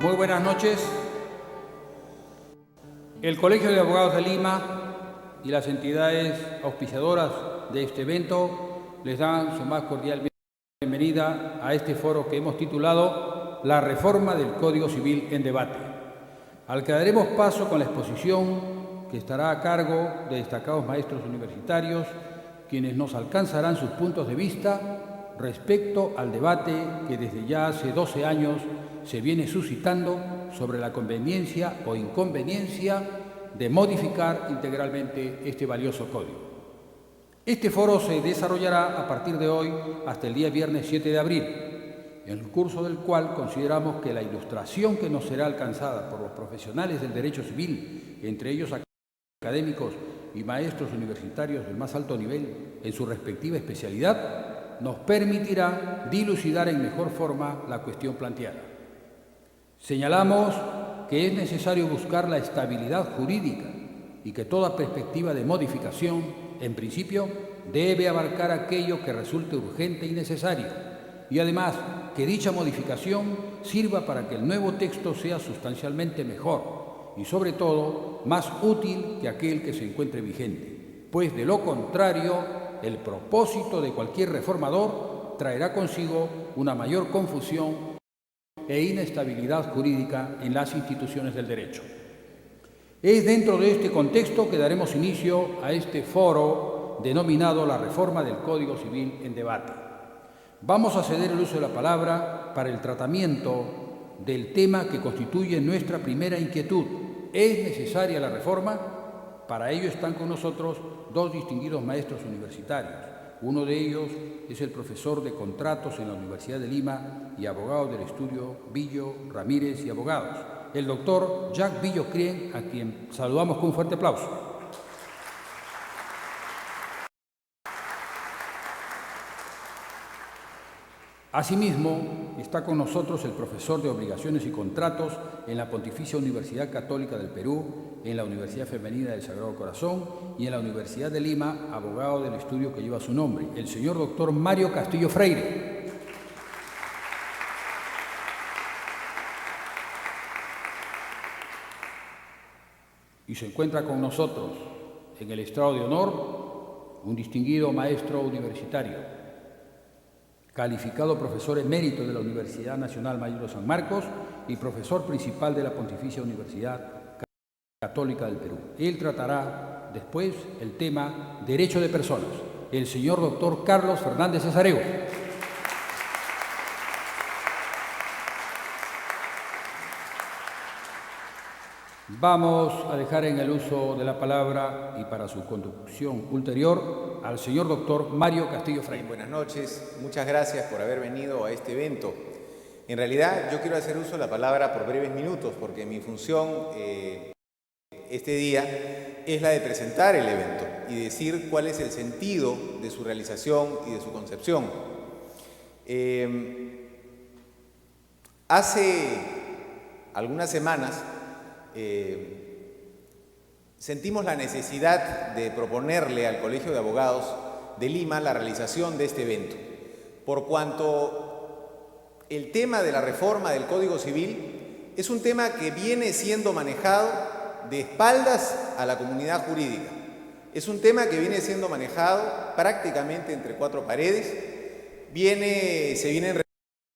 Muy buenas noches. El Colegio de Abogados de Lima y las entidades auspiciadoras de este evento les dan su más cordial bienvenida a este foro que hemos titulado La reforma del Código Civil en debate, al que daremos paso con la exposición que estará a cargo de destacados maestros universitarios, quienes nos alcanzarán sus puntos de vista respecto al debate que desde ya hace 12 años se viene suscitando sobre la conveniencia o inconveniencia de modificar integralmente este valioso código. Este foro se desarrollará a partir de hoy hasta el día viernes 7 de abril, en el curso del cual consideramos que la ilustración que nos será alcanzada por los profesionales del derecho civil, entre ellos académicos y maestros universitarios del más alto nivel en su respectiva especialidad, nos permitirá dilucidar en mejor forma la cuestión planteada. Señalamos que es necesario buscar la estabilidad jurídica y que toda perspectiva de modificación, en principio, debe abarcar aquello que resulte urgente y necesario, y además que dicha modificación sirva para que el nuevo texto sea sustancialmente mejor y, sobre todo, más útil que aquel que se encuentre vigente, pues de lo contrario, el propósito de cualquier reformador traerá consigo una mayor confusión e inestabilidad jurídica en las instituciones del derecho. Es dentro de este contexto que daremos inicio a este foro denominado la reforma del Código Civil en debate. Vamos a ceder el uso de la palabra para el tratamiento del tema que constituye nuestra primera inquietud. ¿Es necesaria la reforma? Para ello están con nosotros dos distinguidos maestros universitarios. Uno de ellos es el profesor de contratos en la Universidad de Lima y abogado del estudio Billo, Ramírez y Abogados, el doctor Jacques Billo-Crien, a quien saludamos con un fuerte aplauso. Asimismo, está con nosotros el profesor de Obligaciones y Contratos en la Pontificia Universidad Católica del Perú, en la Universidad Femenina del Sagrado Corazón y en la Universidad de Lima, abogado del estudio que lleva su nombre, el señor doctor Mario Castillo Freire. Y se encuentra con nosotros en el estrado de honor un distinguido maestro universitario, calificado profesor emérito de la Universidad Nacional Mayor de San Marcos y profesor principal de la Pontificia Universidad Católica del Perú. Él tratará después el tema Derecho de Personas, el señor doctor Carlos Fernández Cesareo. Vamos a dejar en el uso de la palabra y para su conducción ulterior al señor doctor Mario Castillo Freire. Buenas noches, muchas gracias por haber venido a este evento. En realidad yo quiero hacer uso de la palabra por breves minutos porque mi función este día es la de presentar el evento y decir cuál es el sentido de su realización y de su concepción. Hace algunas semanas sentimos la necesidad de proponerle al Colegio de Abogados de Lima la realización de este evento, por cuanto el tema de la reforma del Código Civil es un tema que viene siendo manejado de espaldas a la comunidad jurídica. Es un tema que viene siendo manejado prácticamente entre cuatro paredes. Se vienen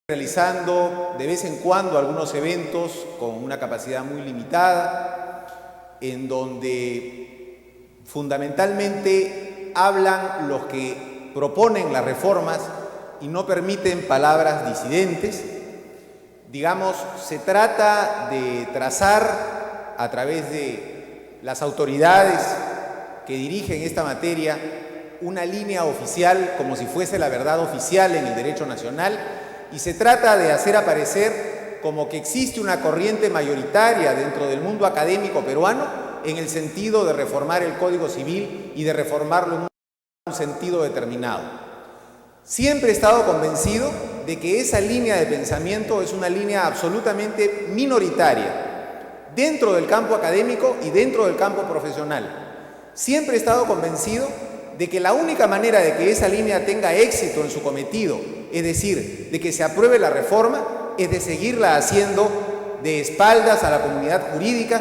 realizando de vez en cuando algunos eventos con una capacidad muy limitada, en donde fundamentalmente hablan los que proponen las reformas y no permiten palabras disidentes. Digamos, se trata de trazar a través de las autoridades que dirigen esta materia una línea oficial como si fuese la verdad oficial en el derecho nacional, y se trata de hacer aparecer como que existe una corriente mayoritaria dentro del mundo académico peruano en el sentido de reformar el Código Civil y de reformarlo en un sentido determinado. Siempre he estado convencido de que esa línea de pensamiento es una línea absolutamente minoritaria dentro del campo académico y dentro del campo profesional. Siempre he estado convencido de que la única manera de que esa línea tenga éxito en su cometido, es decir, de que se apruebe la reforma, es de seguirla haciendo de espaldas a la comunidad jurídica,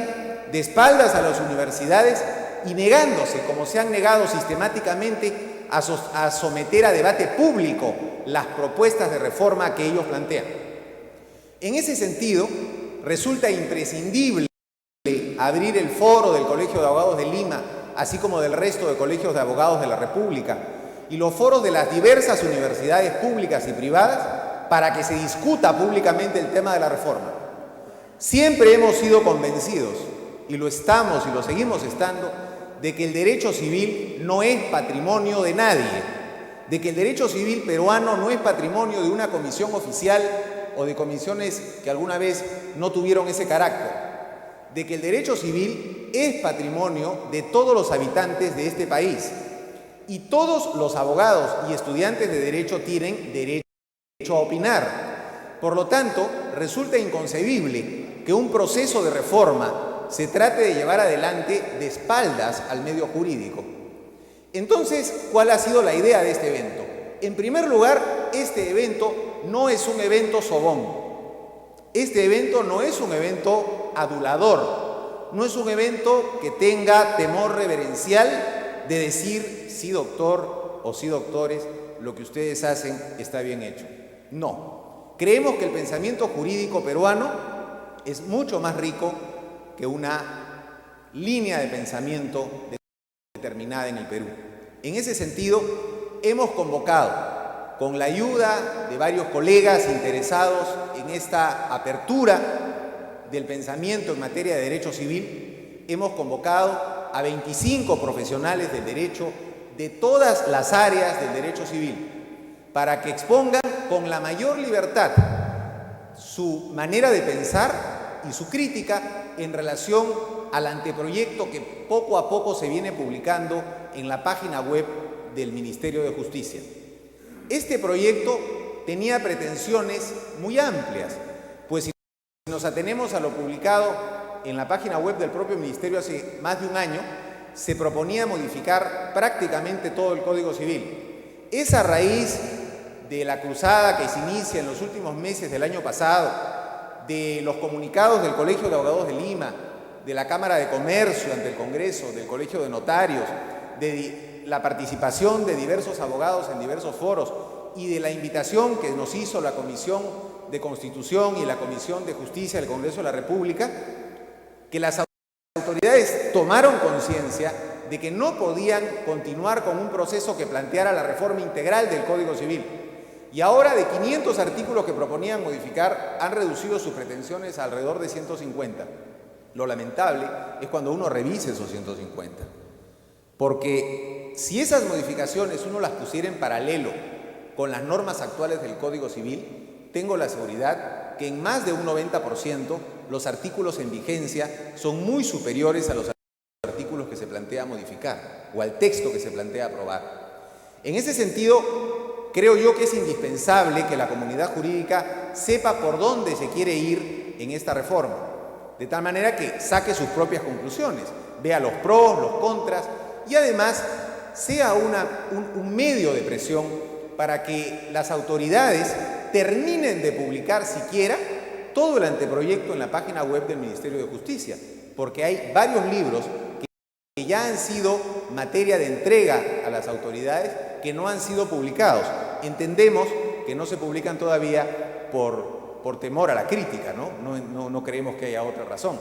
de espaldas a las universidades y negándose, como se han negado sistemáticamente, a someter a debate público las propuestas de reforma que ellos plantean. En ese sentido, resulta imprescindible abrir el foro del Colegio de Abogados de Lima, así como del resto de colegios de abogados de la República, y los foros de las diversas universidades públicas y privadas para que se discuta públicamente el tema de la reforma. Siempre hemos sido convencidos, y lo estamos y lo seguimos estando, de que el derecho civil no es patrimonio de nadie, de que el derecho civil peruano no es patrimonio de una comisión oficial o de comisiones que alguna vez no tuvieron ese carácter, de que el derecho civil es patrimonio de todos los habitantes de este país y todos los abogados y estudiantes de derecho tienen derecho a opinar. Por lo tanto, resulta inconcebible que un proceso de reforma se trate de llevar adelante de espaldas al medio jurídico. Entonces, ¿cuál ha sido la idea de este evento? En primer lugar, este evento no es un evento sobón. Este evento no es un evento adulador. No es un evento que tenga temor reverencial de decir, sí doctor o sí doctores, lo que ustedes hacen está bien hecho. No. Creemos que el pensamiento jurídico peruano es mucho más rico que una línea de pensamiento determinada en el Perú. En ese sentido, hemos convocado, con la ayuda de varios colegas interesados en esta apertura del pensamiento en materia de derecho civil, hemos convocado a 25 profesionales del derecho de todas las áreas del derecho civil para que expongan con la mayor libertad su manera de pensar y su crítica en relación al anteproyecto que poco a poco se viene publicando en la página web del Ministerio de Justicia. Este proyecto tenía pretensiones muy amplias, pues si nos atenemos a lo publicado en la página web del propio Ministerio hace más de un año, se proponía modificar prácticamente todo el Código Civil. Es a raíz de la cruzada que se inicia en los últimos meses del año pasado, de los comunicados del Colegio de Abogados de Lima, de la Cámara de Comercio ante el Congreso, del Colegio de Notarios, de la participación de diversos abogados en diversos foros y de la invitación que nos hizo la Comisión de Constitución y la Comisión de Justicia del Congreso de la República, que las autoridades tomaron conciencia de que no podían continuar con un proceso que planteara la reforma integral del Código Civil. Y ahora, de 500 artículos que proponían modificar, han reducido sus pretensiones a alrededor de 150. Lo lamentable es cuando uno revise esos 150. Porque si esas modificaciones uno las pusiera en paralelo con las normas actuales del Código Civil, tengo la seguridad que en más de un 90% los artículos en vigencia son muy superiores a los artículos que se plantea modificar o al texto que se plantea aprobar. En ese sentido, creo yo que es indispensable que la comunidad jurídica sepa por dónde se quiere ir en esta reforma, de tal manera que saque sus propias conclusiones, vea los pros, los contras y además sea un medio de presión para que las autoridades terminen de publicar siquiera todo el anteproyecto en la página web del Ministerio de Justicia, porque hay varios libros que ya han sido materia de entrega a las autoridades que no han sido publicados. Entendemos que no se publican todavía por temor a la crítica, no creemos que haya otra razón.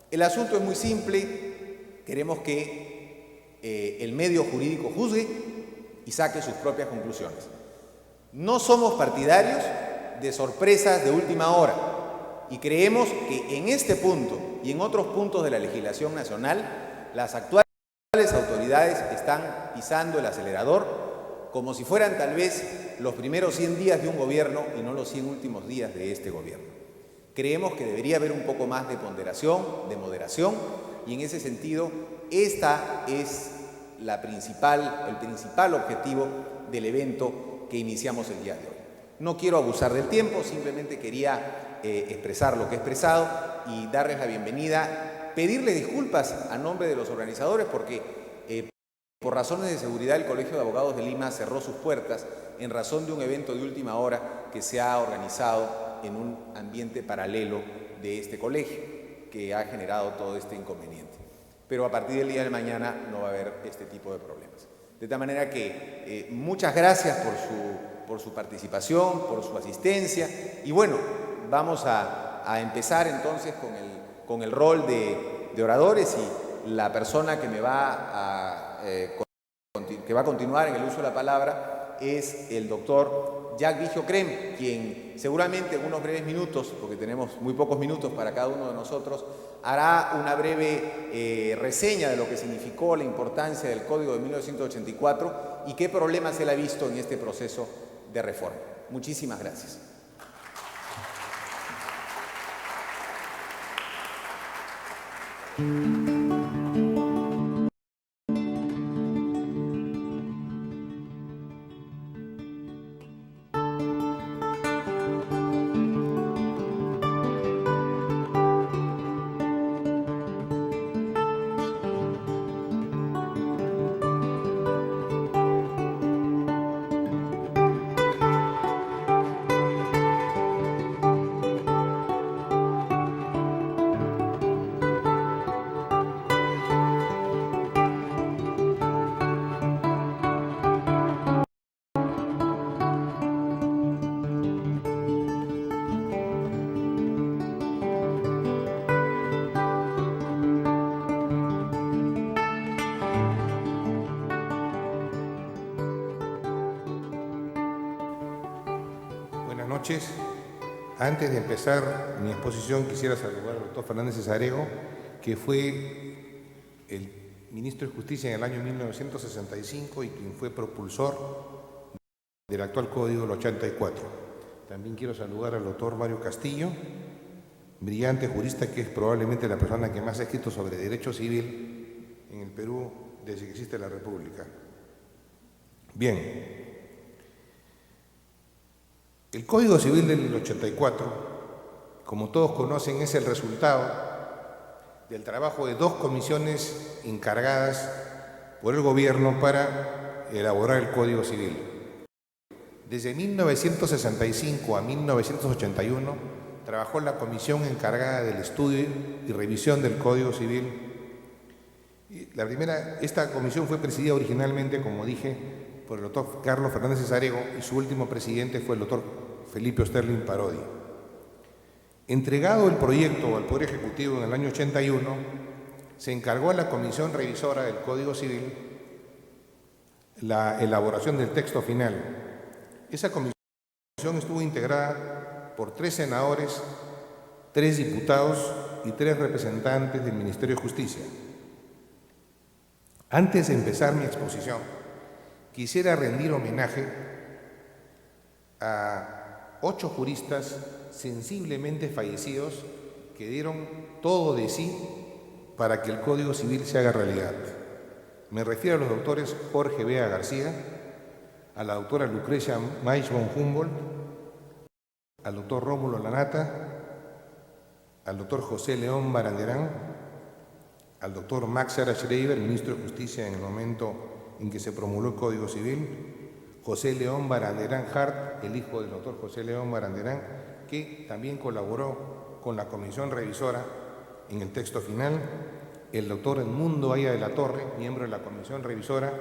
El asunto es muy simple, queremos que el medio jurídico juzgue y saque sus propias conclusiones. No somos partidarios de sorpresas de última hora y creemos que en este punto y en otros puntos de la legislación nacional, las actuales autoridades están pisando el acelerador como si fueran tal vez los primeros 100 días de un gobierno y no los 100 últimos días de este gobierno. Creemos que debería haber un poco más de ponderación, de moderación, y en ese sentido, esta es el principal objetivo del evento que iniciamos el día de hoy. No quiero abusar del tiempo, simplemente quería expresar lo que he expresado y darles la bienvenida, pedirles disculpas a nombre de los organizadores porque por razones de seguridad el Colegio de Abogados de Lima cerró sus puertas en razón de un evento de última hora que se ha organizado en un ambiente paralelo de este colegio, que ha generado todo este inconveniente. Pero a partir del día de mañana no va a haber este tipo de problemas. De tal manera que muchas gracias por su participación, por su asistencia. Y bueno, vamos a empezar entonces con el rol de oradores, y la persona que me va a continuar en el uso de la palabra es el doctor Jacques Vigio-Crem, quien seguramente en unos breves minutos, porque tenemos muy pocos minutos para cada uno de nosotros, hará una breve reseña de lo que significó la importancia del Código de 1984 y qué problemas él ha visto en este proceso de reforma. Muchísimas gracias. Antes de empezar mi exposición, quisiera saludar al doctor Fernández Cesarego, que fue el ministro de Justicia en el año 1965 y quien fue propulsor del actual Código del 84. También quiero saludar al doctor Mario Castillo, brillante jurista, que es probablemente la persona que más ha escrito sobre derecho civil en el Perú desde que existe la República. Bien. El Código Civil del 84, como todos conocen, es el resultado del trabajo de dos comisiones encargadas por el gobierno para elaborar el Código Civil. Desde 1965 a 1981 trabajó la comisión encargada del estudio y revisión del Código Civil. Esta comisión fue presidida originalmente, como dije, por el doctor Carlos Fernández Cesarego, y su último presidente fue el doctor Felipe Osterling Parodi. Entregado el proyecto al Poder Ejecutivo en el año 81, se encargó a la Comisión Revisora del Código Civil la elaboración del texto final. Esa comisión estuvo integrada por 3 senadores, 3 diputados y 3 representantes del Ministerio de Justicia. Antes de empezar mi exposición, quisiera rendir homenaje a 8 juristas sensiblemente fallecidos que dieron todo de sí para que el Código Civil se haga realidad. Me refiero a los doctores Jorge Bea García, a la doctora Lucrecia Maisch von Humboldt, al doctor Rómulo Lanata, al doctor José León Baranderán, al doctor Max Sara Schreiber, ministro de Justicia en el momento en que se promulgó el Código Civil, José León Baranderán Hart, el hijo del doctor José León Baranderán, que también colaboró con la comisión revisora en el texto final, el doctor Edmundo Aya de la Torre, miembro de la comisión revisora,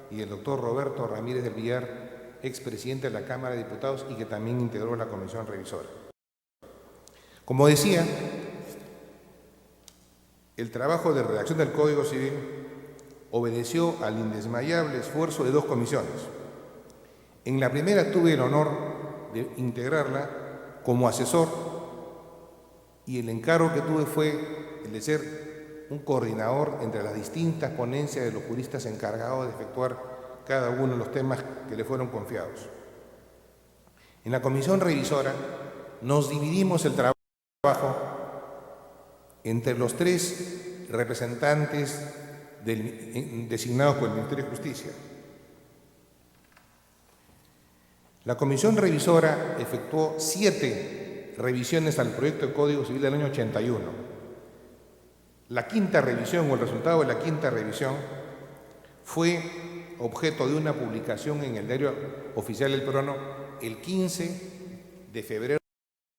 y el doctor Roberto Ramírez del Villar, expresidente de la Cámara de Diputados y que también integró la comisión revisora. Como decía, el trabajo de redacción del Código Civil obedeció al indesmayable esfuerzo de 2 comisiones. En la primera tuve el honor de integrarla como asesor y el encargo que tuve fue el de ser un coordinador entre las distintas ponencias de los juristas encargados de efectuar cada uno de los temas que le fueron confiados. En la comisión revisora nos dividimos el trabajo entre los 3 representantes designados por el Ministerio de Justicia. La comisión revisora efectuó 7 revisiones al proyecto de Código Civil del año 81. La quinta revisión, o el resultado de la quinta revisión, fue objeto de una publicación en el Diario Oficial del Peruano el 15 de febrero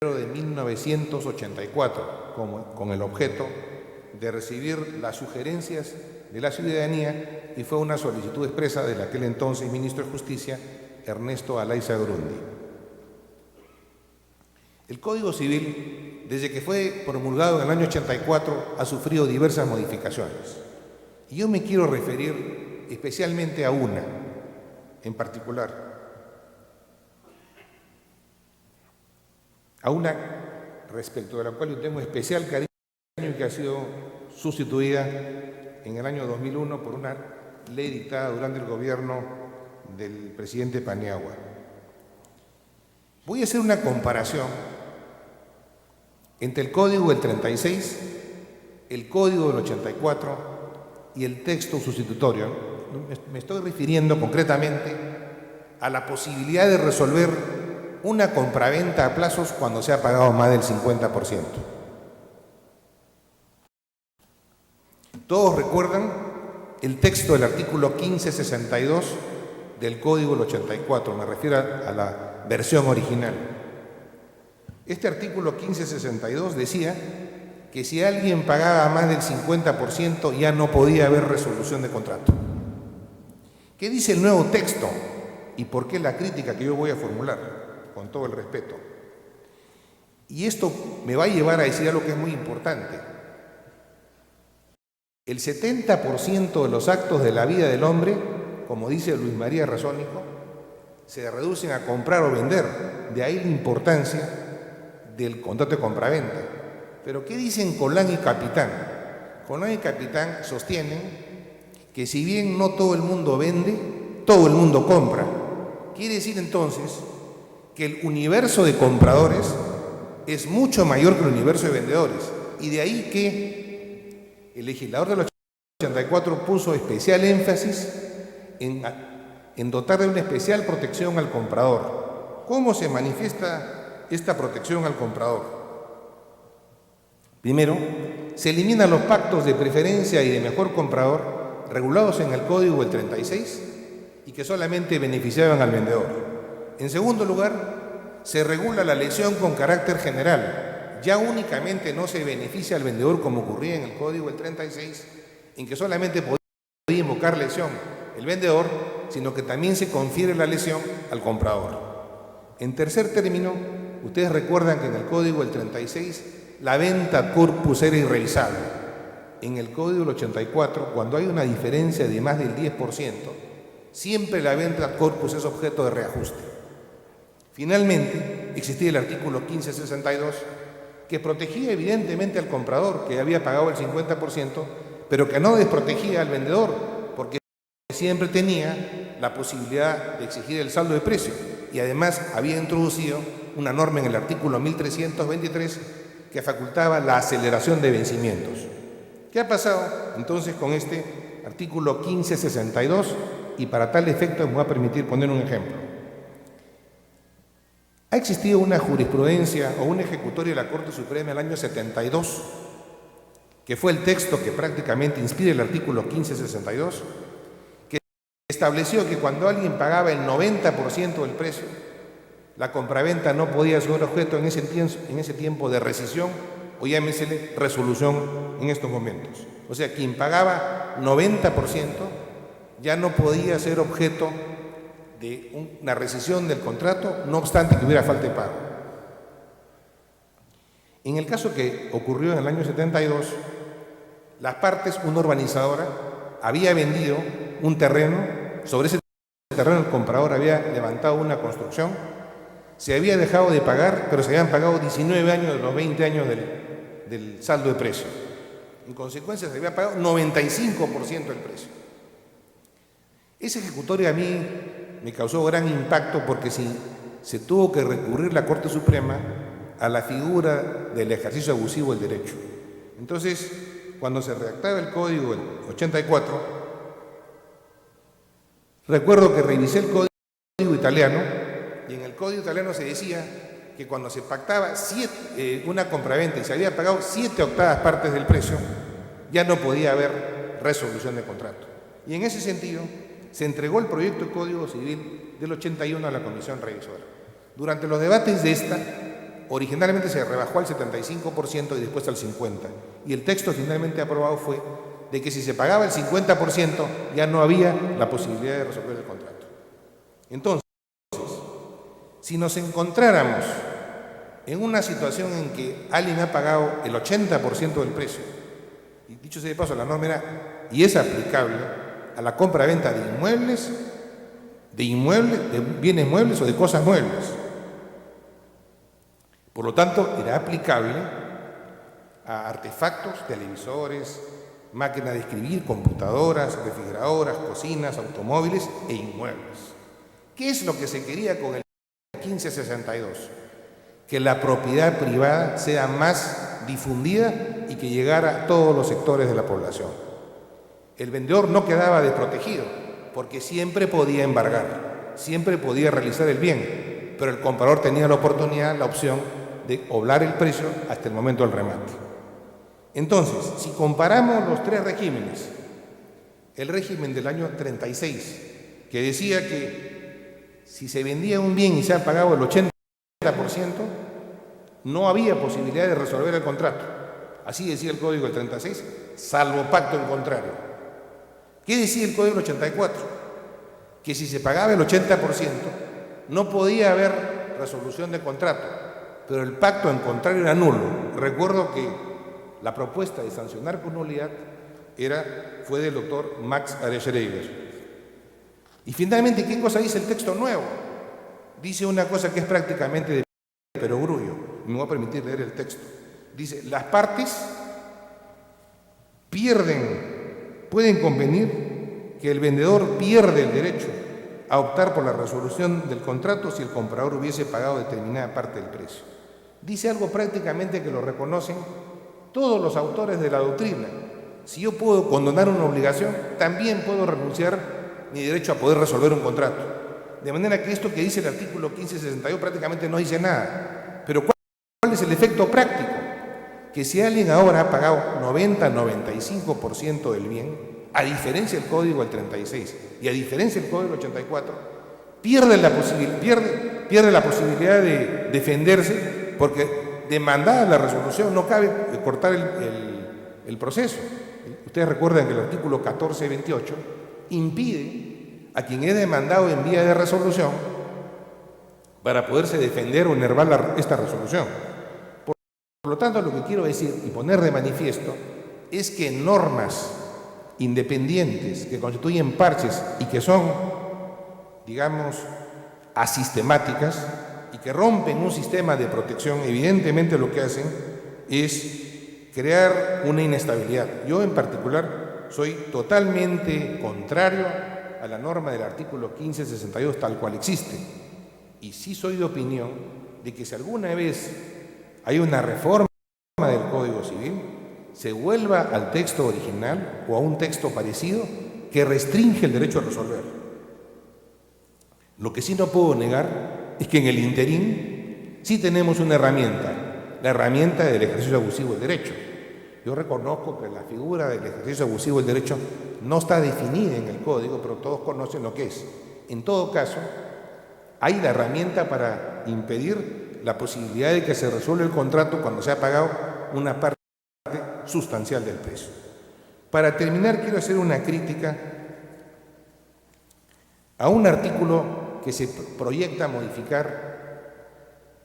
de 1981. 1984 con el objeto de recibir las sugerencias de la ciudadanía y fue una solicitud expresa del aquel entonces ministro de Justicia, Ernesto Alaiza Grundi. El Código Civil, desde que fue promulgado en el año 84, ha sufrido diversas modificaciones. Y yo me quiero referir especialmente a una en particular, a una respecto de la cual yo tengo especial cariño y que ha sido sustituida en el año 2001 por una ley dictada durante el gobierno del presidente Paniagua. Voy a hacer una comparación entre el Código del 36, el Código del 84 y el texto sustitutorio. Me estoy refiriendo concretamente a la posibilidad de resolver una compraventa a plazos cuando se ha pagado más del 50%. Todos recuerdan el texto del artículo 1562 del Código del 84, me refiero a la versión original. Este artículo 1562 decía que si alguien pagaba más del 50% ya no podía haber resolución de contrato. ¿Qué dice el nuevo texto? ¿Y por qué la crítica que yo voy a formular? Con todo el respeto. Y esto me va a llevar a decir algo que es muy importante. El 70% de los actos de la vida del hombre, como dice Luis María Razónico, se reducen a comprar o vender. De ahí la importancia del contrato de compraventa. Pero ¿qué dicen Colán y Capitán? Colán y Capitán sostienen que si bien no todo el mundo vende, todo el mundo compra. Quiere decir entonces que el universo de compradores es mucho mayor que el universo de vendedores. Y de ahí que el legislador del 84 puso especial énfasis en dotar de una especial protección al comprador. ¿Cómo se manifiesta esta protección al comprador? Primero, se eliminan los pactos de preferencia y de mejor comprador regulados en el Código del 36 y que solamente beneficiaban al vendedor. En segundo lugar, se regula la lesión con carácter general. Ya únicamente no se beneficia al vendedor como ocurría en el Código del 36, en que solamente podía invocar lesión el vendedor, sino que también se confiere la lesión al comprador. En tercer término, ustedes recuerdan que en el Código del 36 la venta ad corpus era irrevisable. En el Código del 84, cuando hay una diferencia de más del 10%, siempre la venta ad corpus es objeto de reajuste. Finalmente, existía el artículo 1562, que protegía evidentemente al comprador, que había pagado el 50%, pero que no desprotegía al vendedor, porque siempre tenía la posibilidad de exigir el saldo de precio. Y además había introducido una norma en el artículo 1323 que facultaba la aceleración de vencimientos. ¿Qué ha pasado entonces con este artículo 1562? Y para tal efecto me voy a permitir poner un ejemplo. Ha existido una jurisprudencia o una ejecutoria de la Corte Suprema en el año 72, que fue el texto que prácticamente inspira el artículo 1562, que estableció que cuando alguien pagaba el 90% del precio, la compraventa no podía ser objeto en ese tiempo de rescisión o llámesele resolución en estos momentos. O sea, quien pagaba 90% ya no podía ser objeto de una rescisión del contrato, no obstante que hubiera falta de pago. En el caso que ocurrió en el año 72, las partes, una urbanizadora, había vendido un terreno, sobre ese terreno el comprador había levantado una construcción, se había dejado de pagar, pero se habían pagado 19 años de los 20 años del saldo de precio. En consecuencia, se había pagado 95% del precio. Ese ejecutorio a mí me causó gran impacto porque se tuvo que recurrir la Corte Suprema a la figura del ejercicio abusivo del derecho. Entonces, cuando se redactaba el Código del 84, recuerdo que revisé el Código italiano y en el Código italiano se decía que cuando se pactaba una compraventa y se había pagado 7/8 partes del precio, ya no podía haber resolución de contrato. Y en ese sentido, se entregó el proyecto de Código Civil del 81 a la Comisión Revisora. Durante los debates de esta, originalmente se rebajó al 75% y después al 50%. Y el texto finalmente aprobado fue de que si se pagaba el 50% ya no había la posibilidad de resolver el contrato. Entonces, si nos encontráramos en una situación en que alguien ha pagado el 80% del precio, y dicho sea de paso, la norma era, y es aplicable a la compra-venta de inmuebles, de bienes muebles o de cosas muebles. Por lo tanto, era aplicable a artefactos, televisores, máquinas de escribir, computadoras, refrigeradoras, cocinas, automóviles e inmuebles. ¿Qué es lo que se quería con el 1562? Que la propiedad privada sea más difundida y que llegara a todos los sectores de la población. El vendedor no quedaba desprotegido porque siempre podía embargar, siempre podía realizar el bien, pero el comprador tenía la oportunidad, la opción de oblar el precio hasta el momento del remate. Entonces, si comparamos los tres regímenes, el régimen del año 36, que decía que si se vendía un bien y se ha pagado el 80%, no había posibilidad de resolver el contrato. Así decía el Código del 36, salvo pacto en contrario. ¿Qué decía el Código del 84? Que si se pagaba el 80%, no podía haber resolución de contrato, pero el pacto en contrario era nulo. Recuerdo que la propuesta de sancionar con nulidad fue del doctor Max Areschreiber. Y finalmente, ¿qué cosa dice el texto nuevo? Dice una cosa que es prácticamente de perogrullo. Me voy a permitir leer el texto. Dice, las partes pueden convenir que el vendedor pierde el derecho a optar por la resolución del contrato si el comprador hubiese pagado determinada parte del precio. Dice algo prácticamente que lo reconocen todos los autores de la doctrina. Si yo puedo condonar una obligación, también puedo renunciar mi derecho a poder resolver un contrato. De manera que esto que dice el artículo 1562 prácticamente no dice nada. Pero ¿cuál es el efecto práctico? Que si alguien ahora ha pagado 90-95% del bien, a diferencia del Código del 36 y a diferencia del Código del 84, pierde la posibilidad de defenderse porque demandada la resolución no cabe cortar el proceso. Ustedes recuerdan que el artículo 1428 impide a quien es demandado en vía de resolución para poderse defender o enervar esta resolución. Por lo tanto, lo que quiero decir y poner de manifiesto es que normas independientes que constituyen parches y que son, digamos, asistemáticas y que rompen un sistema de protección, evidentemente lo que hacen es crear una inestabilidad. Yo en particular soy totalmente contrario a la norma del artículo 1562 tal cual existe. Y sí soy de opinión de que si alguna vez hay una reforma del Código Civil, se vuelva al texto original o a un texto parecido que restringe el derecho a resolver. Lo que sí no puedo negar es que en el interín sí tenemos una herramienta, la herramienta del ejercicio abusivo del derecho. Yo reconozco que la figura del ejercicio abusivo del derecho no está definida en el Código, pero todos conocen lo que es. En todo caso, hay la herramienta para impedir la posibilidad de que se resuelva el contrato cuando se ha pagado una parte sustancial del precio. Para terminar, quiero hacer una crítica a un artículo que se proyecta modificar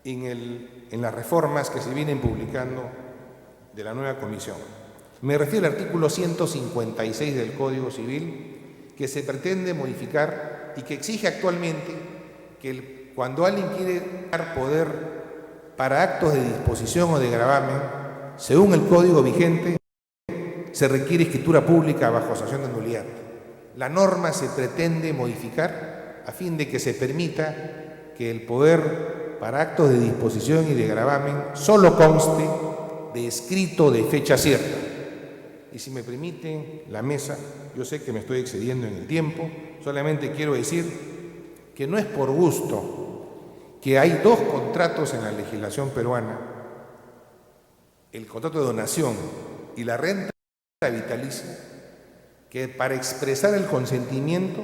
en las reformas que se vienen publicando de la nueva comisión. Me refiero al artículo 156 del Código Civil, que se pretende modificar y que exige actualmente que cuando alguien quiere dar poder para actos de disposición o de gravamen, según el Código vigente, se requiere escritura pública bajo sanción de nulidad. La norma se pretende modificar a fin de que se permita que el poder para actos de disposición y de gravamen solo conste de escrito de fecha cierta. Y si me permiten la mesa, yo sé que me estoy excediendo en el tiempo, solamente quiero decir que no es por gusto que hay dos contratos en la legislación peruana, el contrato de donación y la renta vitalicia, que para expresar el consentimiento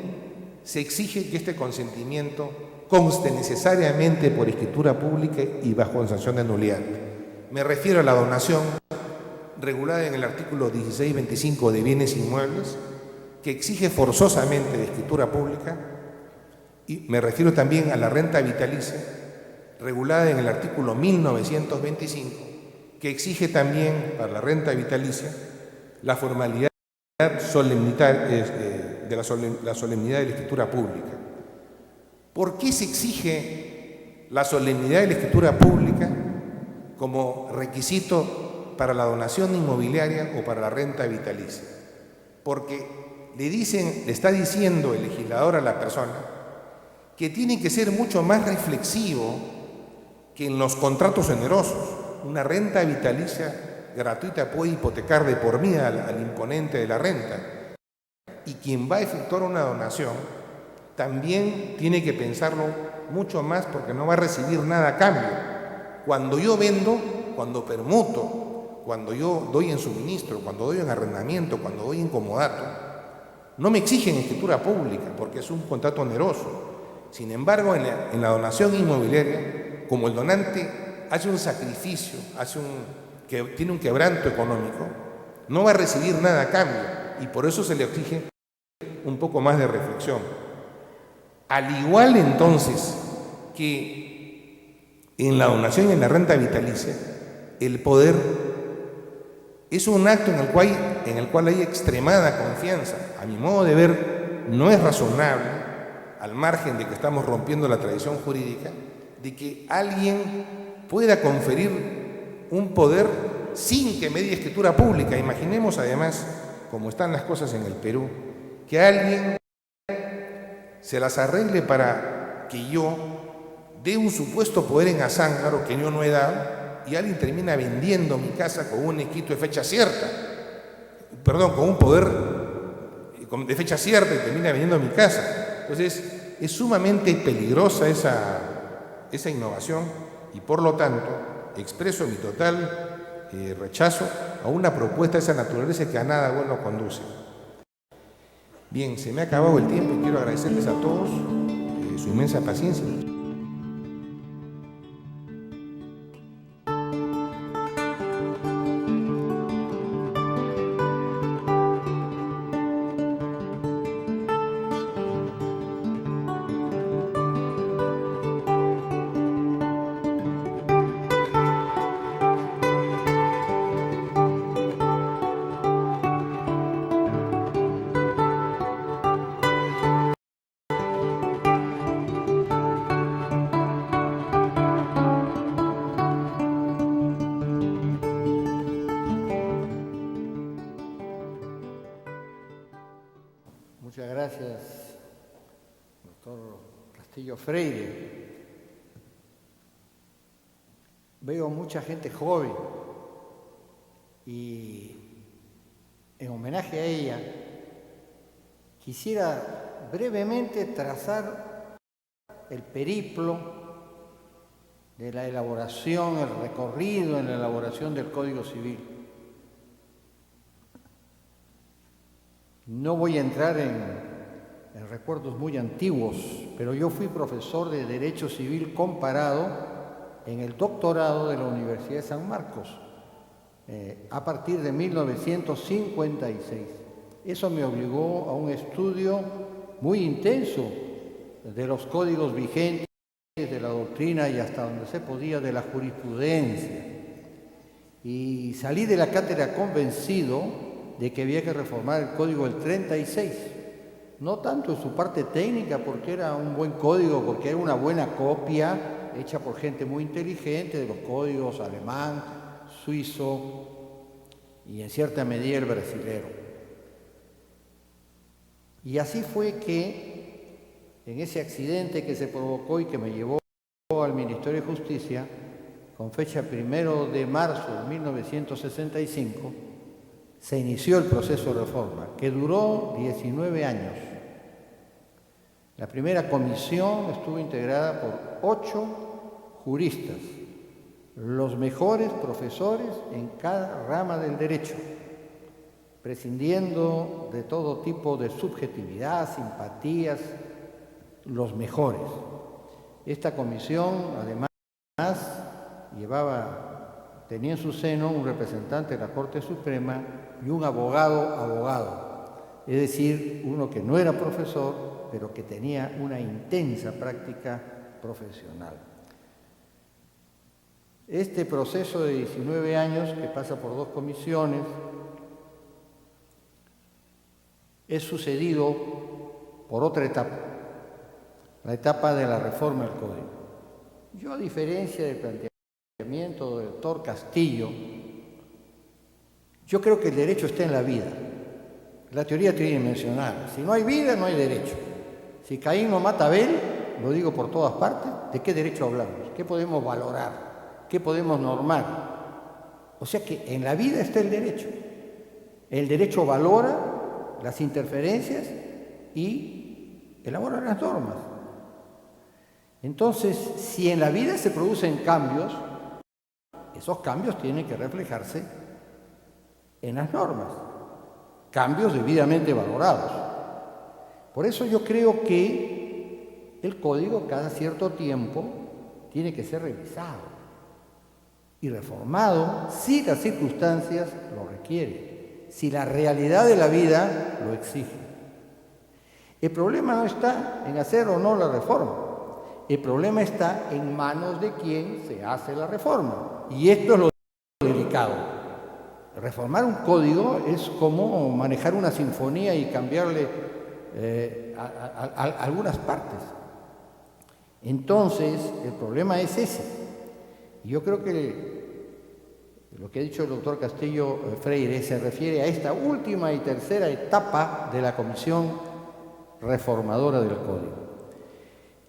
se exige que este consentimiento conste necesariamente por escritura pública y bajo sanción de nulidad. Me refiero a la donación regulada en el artículo 1625 de bienes inmuebles, que exige forzosamente de escritura pública, y me refiero también a la renta vitalicia, regulada en el artículo 1925, que exige también para la renta vitalicia la formalidad de la solemnidad de la escritura pública. ¿Por qué se exige la solemnidad de la escritura pública como requisito para la donación inmobiliaria o para la renta vitalicia? Porque le está diciendo el legislador a la persona que tiene que ser mucho más reflexivo que en los contratos onerosos. Una renta vitalicia gratuita puede hipotecar de por vida al imponente de la renta. Y quien va a efectuar una donación también tiene que pensarlo mucho más, porque no va a recibir nada a cambio. Cuando yo vendo, cuando permuto, cuando yo doy en suministro, cuando doy en arrendamiento, cuando doy en comodato, no me exigen escritura pública porque es un contrato oneroso. Sin embargo, en la donación inmobiliaria, como el donante hace un sacrificio, que tiene un quebranto económico, no va a recibir nada a cambio, y por eso se le exige un poco más de reflexión. Al igual entonces que en la donación y en la renta vitalicia, el poder es un acto en el cual hay extremada confianza. A mi modo de ver, no es razonable, al margen de que estamos rompiendo la tradición jurídica, de que alguien pueda conferir un poder sin que medie escritura pública. Imaginemos además, como están las cosas en el Perú, que alguien se las arregle para que yo dé un supuesto poder en Azángaro que yo no he dado, y alguien termina vendiendo mi casa con un escrito de fecha cierta, con un poder de fecha cierta, y termina vendiendo mi casa. Entonces, es sumamente peligrosa esa innovación, y por lo tanto expreso mi total rechazo a una propuesta de esa naturaleza que a nada bueno conduce. Bien, se me ha acabado el tiempo y quiero agradecerles a todos su inmensa paciencia. Muchas gracias, doctor Castillo Freire. Veo mucha gente joven y en homenaje a ella quisiera brevemente trazar el periplo de la elaboración, el recorrido en la elaboración del Código Civil. No voy a entrar en recuerdos muy antiguos, pero yo fui profesor de Derecho Civil Comparado en el doctorado de la Universidad de San Marcos, a partir de 1956. Eso me obligó a un estudio muy intenso de los códigos vigentes, de la doctrina y hasta donde se podía de la jurisprudencia. Y salí de la cátedra convencido de que había que reformar el Código del 36, no tanto en su parte técnica, porque era un buen código, porque era una buena copia hecha por gente muy inteligente de los códigos alemán, suizo y en cierta medida el brasilero. Y así fue que en ese accidente que se provocó y que me llevó al Ministerio de Justicia, con fecha 1 de marzo de 1965, se inició el proceso de reforma, que duró 19 años. La primera comisión estuvo integrada por 8 juristas, los mejores profesores en cada rama del derecho, prescindiendo de todo tipo de subjetividad, simpatías, los mejores. Esta comisión, además, tenía en su seno un representante de la Corte Suprema y un abogado, es decir, uno que no era profesor, pero que tenía una intensa práctica profesional. Este proceso de 19 años, que pasa por 2 comisiones, es sucedido por otra etapa, la etapa de la reforma del Código. Yo, a diferencia del planteamiento del doctor Castillo, yo creo que el derecho está en la vida, la teoría tridimensional. Si no hay vida, no hay derecho. Si Caín no mata a Abel, lo digo por todas partes, ¿de qué derecho hablamos? ¿Qué podemos valorar? ¿Qué podemos normar? O sea que en la vida está el derecho. El derecho valora las interferencias y elabora las normas. Entonces, si en la vida se producen cambios, esos cambios tienen que reflejarse en las normas, cambios debidamente valorados. Por eso yo creo que el código cada cierto tiempo tiene que ser revisado y reformado si las circunstancias lo requieren, si la realidad de la vida lo exige. El problema no está en hacer o no la reforma. El problema está en manos de quien se hace la reforma. Y esto es lo delicado. Reformar un código es como manejar una sinfonía y cambiarle algunas partes. Entonces, el problema es ese. Y yo creo que lo que ha dicho el doctor Castillo Freire se refiere a esta última y tercera etapa de la Comisión Reformadora del Código.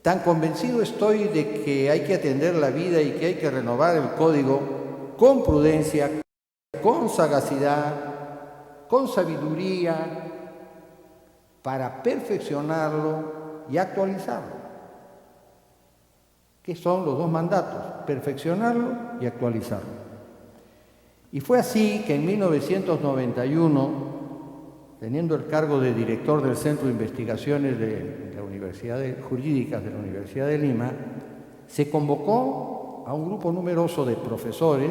Tan convencido estoy de que hay que atender la vida y que hay que renovar el código con prudencia, con sagacidad, con sabiduría, para perfeccionarlo y actualizarlo. ¿Qué son los 2 mandatos? Perfeccionarlo y actualizarlo. Y fue así que en 1991, teniendo el cargo de director del Centro de Investigaciones de la Universidad Jurídicas de la Universidad de Lima, se convocó a un grupo numeroso de profesores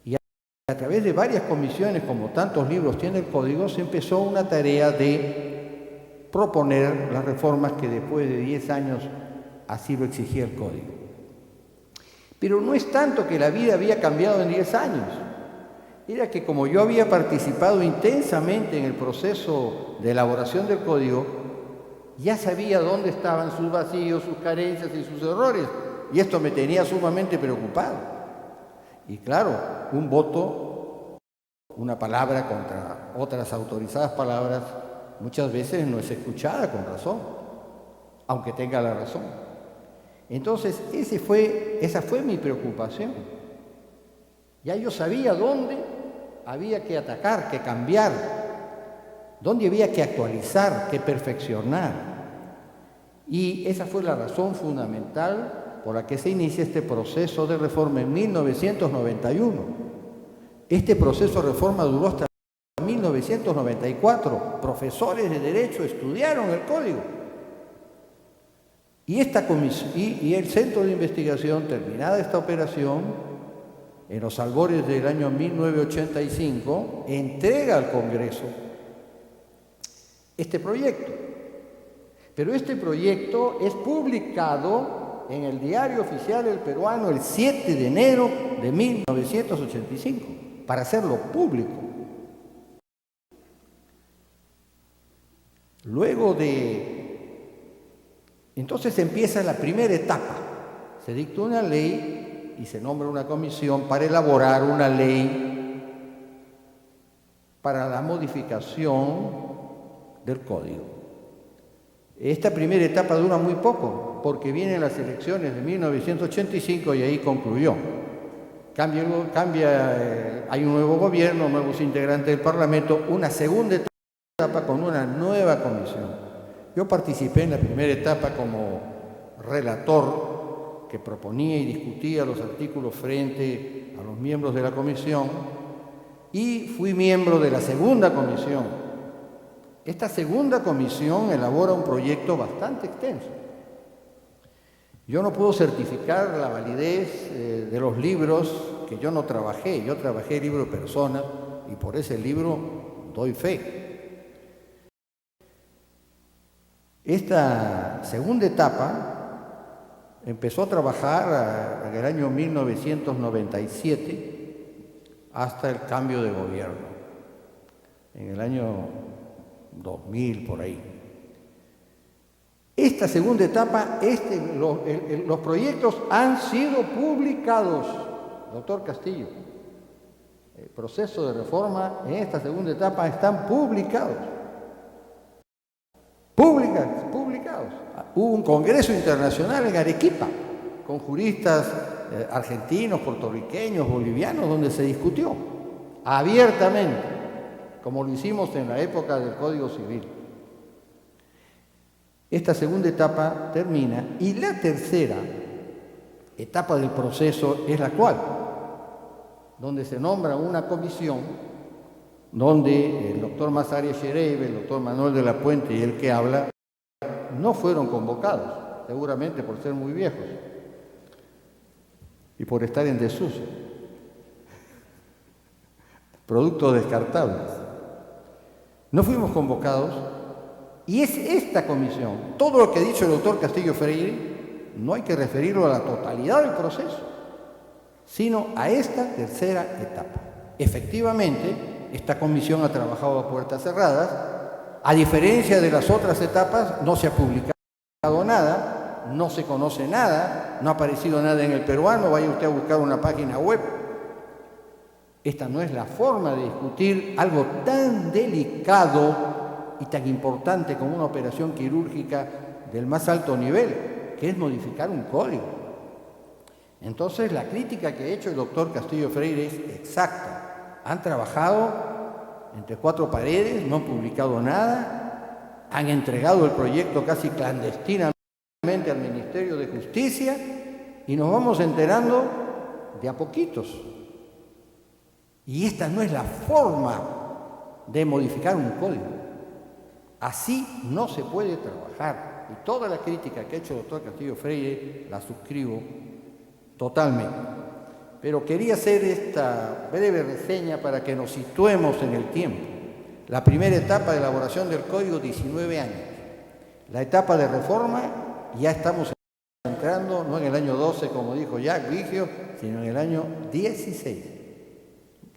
y a través de varias comisiones, como tantos libros tiene el Código, se empezó una tarea de proponer las reformas que después de 10 años así lo exigía el Código. Pero no es tanto que la vida había cambiado en 10 años. Era que como yo había participado intensamente en el proceso de elaboración del código, ya sabía dónde estaban sus vacíos, sus carencias y sus errores, y esto me tenía sumamente preocupado. Y claro, un voto, una palabra contra otras autorizadas palabras, muchas veces no es escuchada con razón, aunque tenga la razón. Entonces, esa fue mi preocupación. Ya yo sabía dónde había que atacar, que cambiar, dónde había que actualizar, que perfeccionar. Y esa fue la razón fundamental por la que se inicia este proceso de reforma en 1991. Este proceso de reforma duró hasta 1994. Profesores de Derecho estudiaron el Código. Y el Centro de Investigación, terminada esta operación, en los albores del año 1985, entrega al Congreso este proyecto. Pero este proyecto es publicado en el Diario Oficial del Peruano el 7 de enero de 1985, para hacerlo público. Entonces empieza la primera etapa. Se dicta una ley y se nombra una comisión para elaborar una ley para la modificación del código. Esta primera etapa dura muy poco, porque vienen las elecciones de 1985 y ahí concluyó. Hay un nuevo gobierno, nuevos integrantes del Parlamento, una segunda etapa con una nueva comisión. Yo participé en la primera etapa como relator que proponía y discutía los artículos frente a los miembros de la comisión y fui miembro de la segunda comisión. Esta segunda comisión elabora un proyecto bastante extenso Yo no puedo certificar la validez de los libros que yo no trabajé. Yo trabajé el libro de personas y por ese libro doy fe. Esta segunda etapa empezó a trabajar en el año 1997 hasta el cambio de gobierno, en el año 2000 por ahí. Esta segunda etapa, los proyectos han sido publicados, doctor Castillo. El proceso de reforma en esta segunda etapa están publicados. Publicados. Hubo un congreso internacional en Arequipa con juristas argentinos, puertorriqueños, bolivianos, donde se discutió abiertamente, como lo hicimos en la época del Código Civil. Esta segunda etapa termina y la tercera etapa del proceso es la actual, donde se nombra una comisión donde el doctor Masaria Sherebe, el doctor Manuel de la Puente y el que habla no fueron convocados, seguramente por ser muy viejos y por estar en desuso, productos descartables. No fuimos convocados. Y es esta comisión, todo lo que ha dicho el doctor Castillo Freire, no hay que referirlo a la totalidad del proceso, sino a esta tercera etapa. Efectivamente, esta comisión ha trabajado a puertas cerradas, a diferencia de las otras etapas, no se ha publicado nada, no se conoce nada, no ha aparecido nada en el peruano, vaya usted a buscar una página web. Esta no es la forma de discutir algo tan delicado y tan importante como una operación quirúrgica del más alto nivel, que es modificar un código. Entonces, la crítica que ha hecho el doctor Castillo Freire es exacta. Han trabajado entre cuatro paredes, no han publicado nada, han entregado el proyecto casi clandestinamente al Ministerio de Justicia y nos vamos enterando de a poquitos. Y esta no es la forma de modificar un código. Así no se puede trabajar. Y toda la crítica que ha hecho el doctor Castillo Freire la suscribo totalmente. Pero quería hacer esta breve reseña para que nos situemos en el tiempo. La primera etapa de elaboración del código, 19 años. La etapa de reforma, ya estamos entrando, no en el año 12, como dijo Jacques Vigio, sino en el año 16.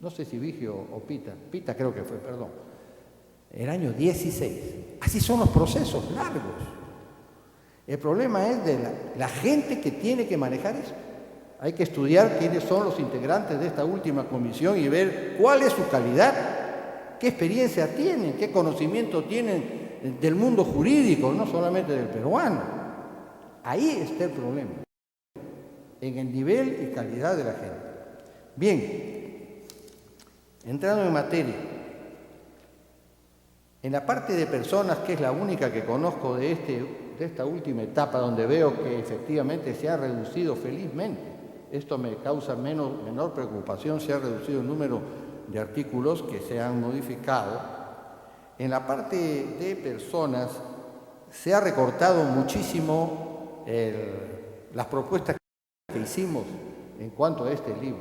No sé si Vigio o Pita creo que fue, perdón. El año 16. Así son los procesos largos. El problema es de la gente que tiene que manejar eso. Hay que estudiar quiénes son los integrantes de esta última comisión y ver cuál es su calidad, qué experiencia tienen, qué conocimiento tienen del mundo jurídico, no solamente del peruano. Ahí está el problema, en el nivel y calidad de la gente. Bien, entrando en materia. En la parte de personas, que es la única que conozco de esta última etapa, donde veo que efectivamente se ha reducido felizmente, esto me causa menor preocupación, se ha reducido el número de artículos que se han modificado. En la parte de personas se ha recortado muchísimo las propuestas que hicimos en cuanto a este libro,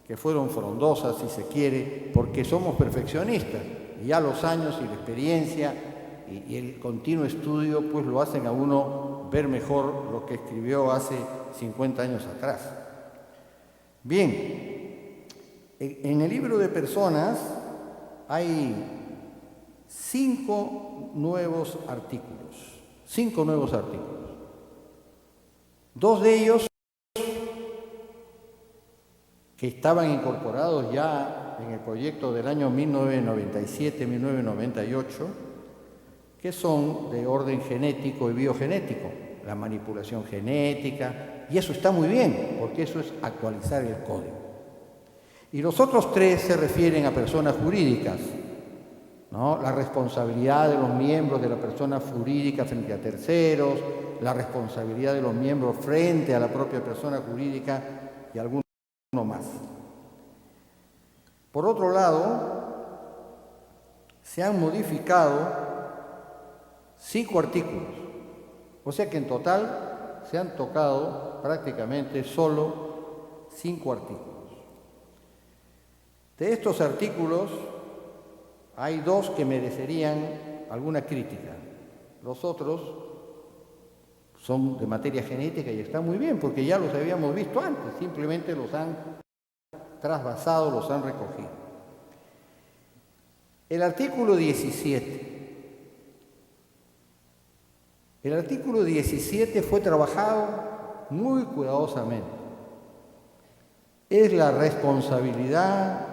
que fueron frondosas, si se quiere, porque somos perfeccionistas. Y ya los años y la experiencia y el continuo estudio pues lo hacen a uno ver mejor lo que escribió hace 50 años atrás. Bien, en el libro de personas hay 5 nuevos artículos. 5 nuevos artículos. 2 de ellos que estaban incorporados ya en el proyecto del año 1997-1998, que son de orden genético y biogenético, la manipulación genética, y eso está muy bien, porque eso es actualizar el código. Y los otros 3 se refieren a personas jurídicas, ¿no? La responsabilidad de los miembros de la persona jurídica frente a terceros, la responsabilidad de los miembros frente a la propia persona jurídica y algunos más. Por otro lado, se han modificado 5 artículos, o sea que en total se han tocado prácticamente solo 5 artículos. De estos artículos hay 2 que merecerían alguna crítica. Los otros son de materia genética y están muy bien porque ya los habíamos visto antes, simplemente los han trasvasado, los han recogido. El artículo 17. El artículo 17 fue trabajado muy cuidadosamente. Es la responsabilidad,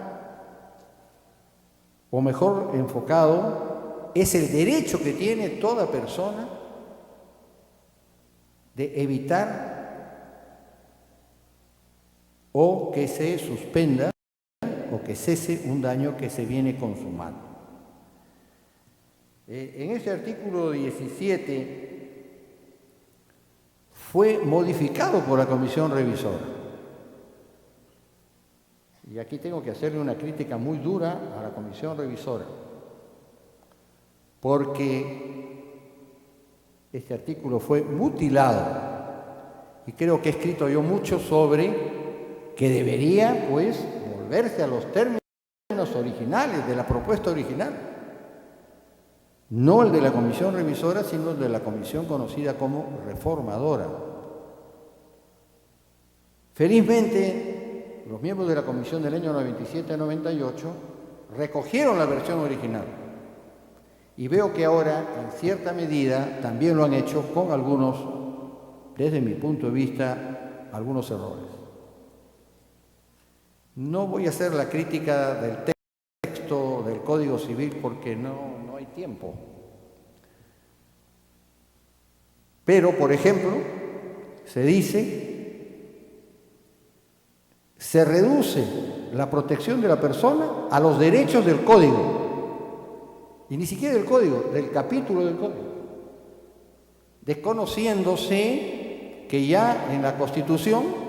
o mejor enfocado, es el derecho que tiene toda persona de evitar o que se suspenda o que cese un daño que se viene consumando. En ese artículo 17 fue modificado por la Comisión Revisora. Y aquí tengo que hacerle una crítica muy dura a la Comisión Revisora, porque este artículo fue mutilado. Y creo que he escrito yo mucho sobre que debería, pues, volverse a los términos originales de la propuesta original. No el de la Comisión Revisora, sino el de la comisión conocida como reformadora. Felizmente, los miembros de la comisión del año 97-98 recogieron la versión original. Y veo que ahora, en cierta medida, también lo han hecho con algunos, desde mi punto de vista, algunos errores. No voy a hacer la crítica del texto del Código Civil porque no hay tiempo. Pero, por ejemplo, se dice, se reduce la protección de la persona a los derechos del Código. Y ni siquiera del Código, del capítulo del Código. Desconociéndose que ya en la Constitución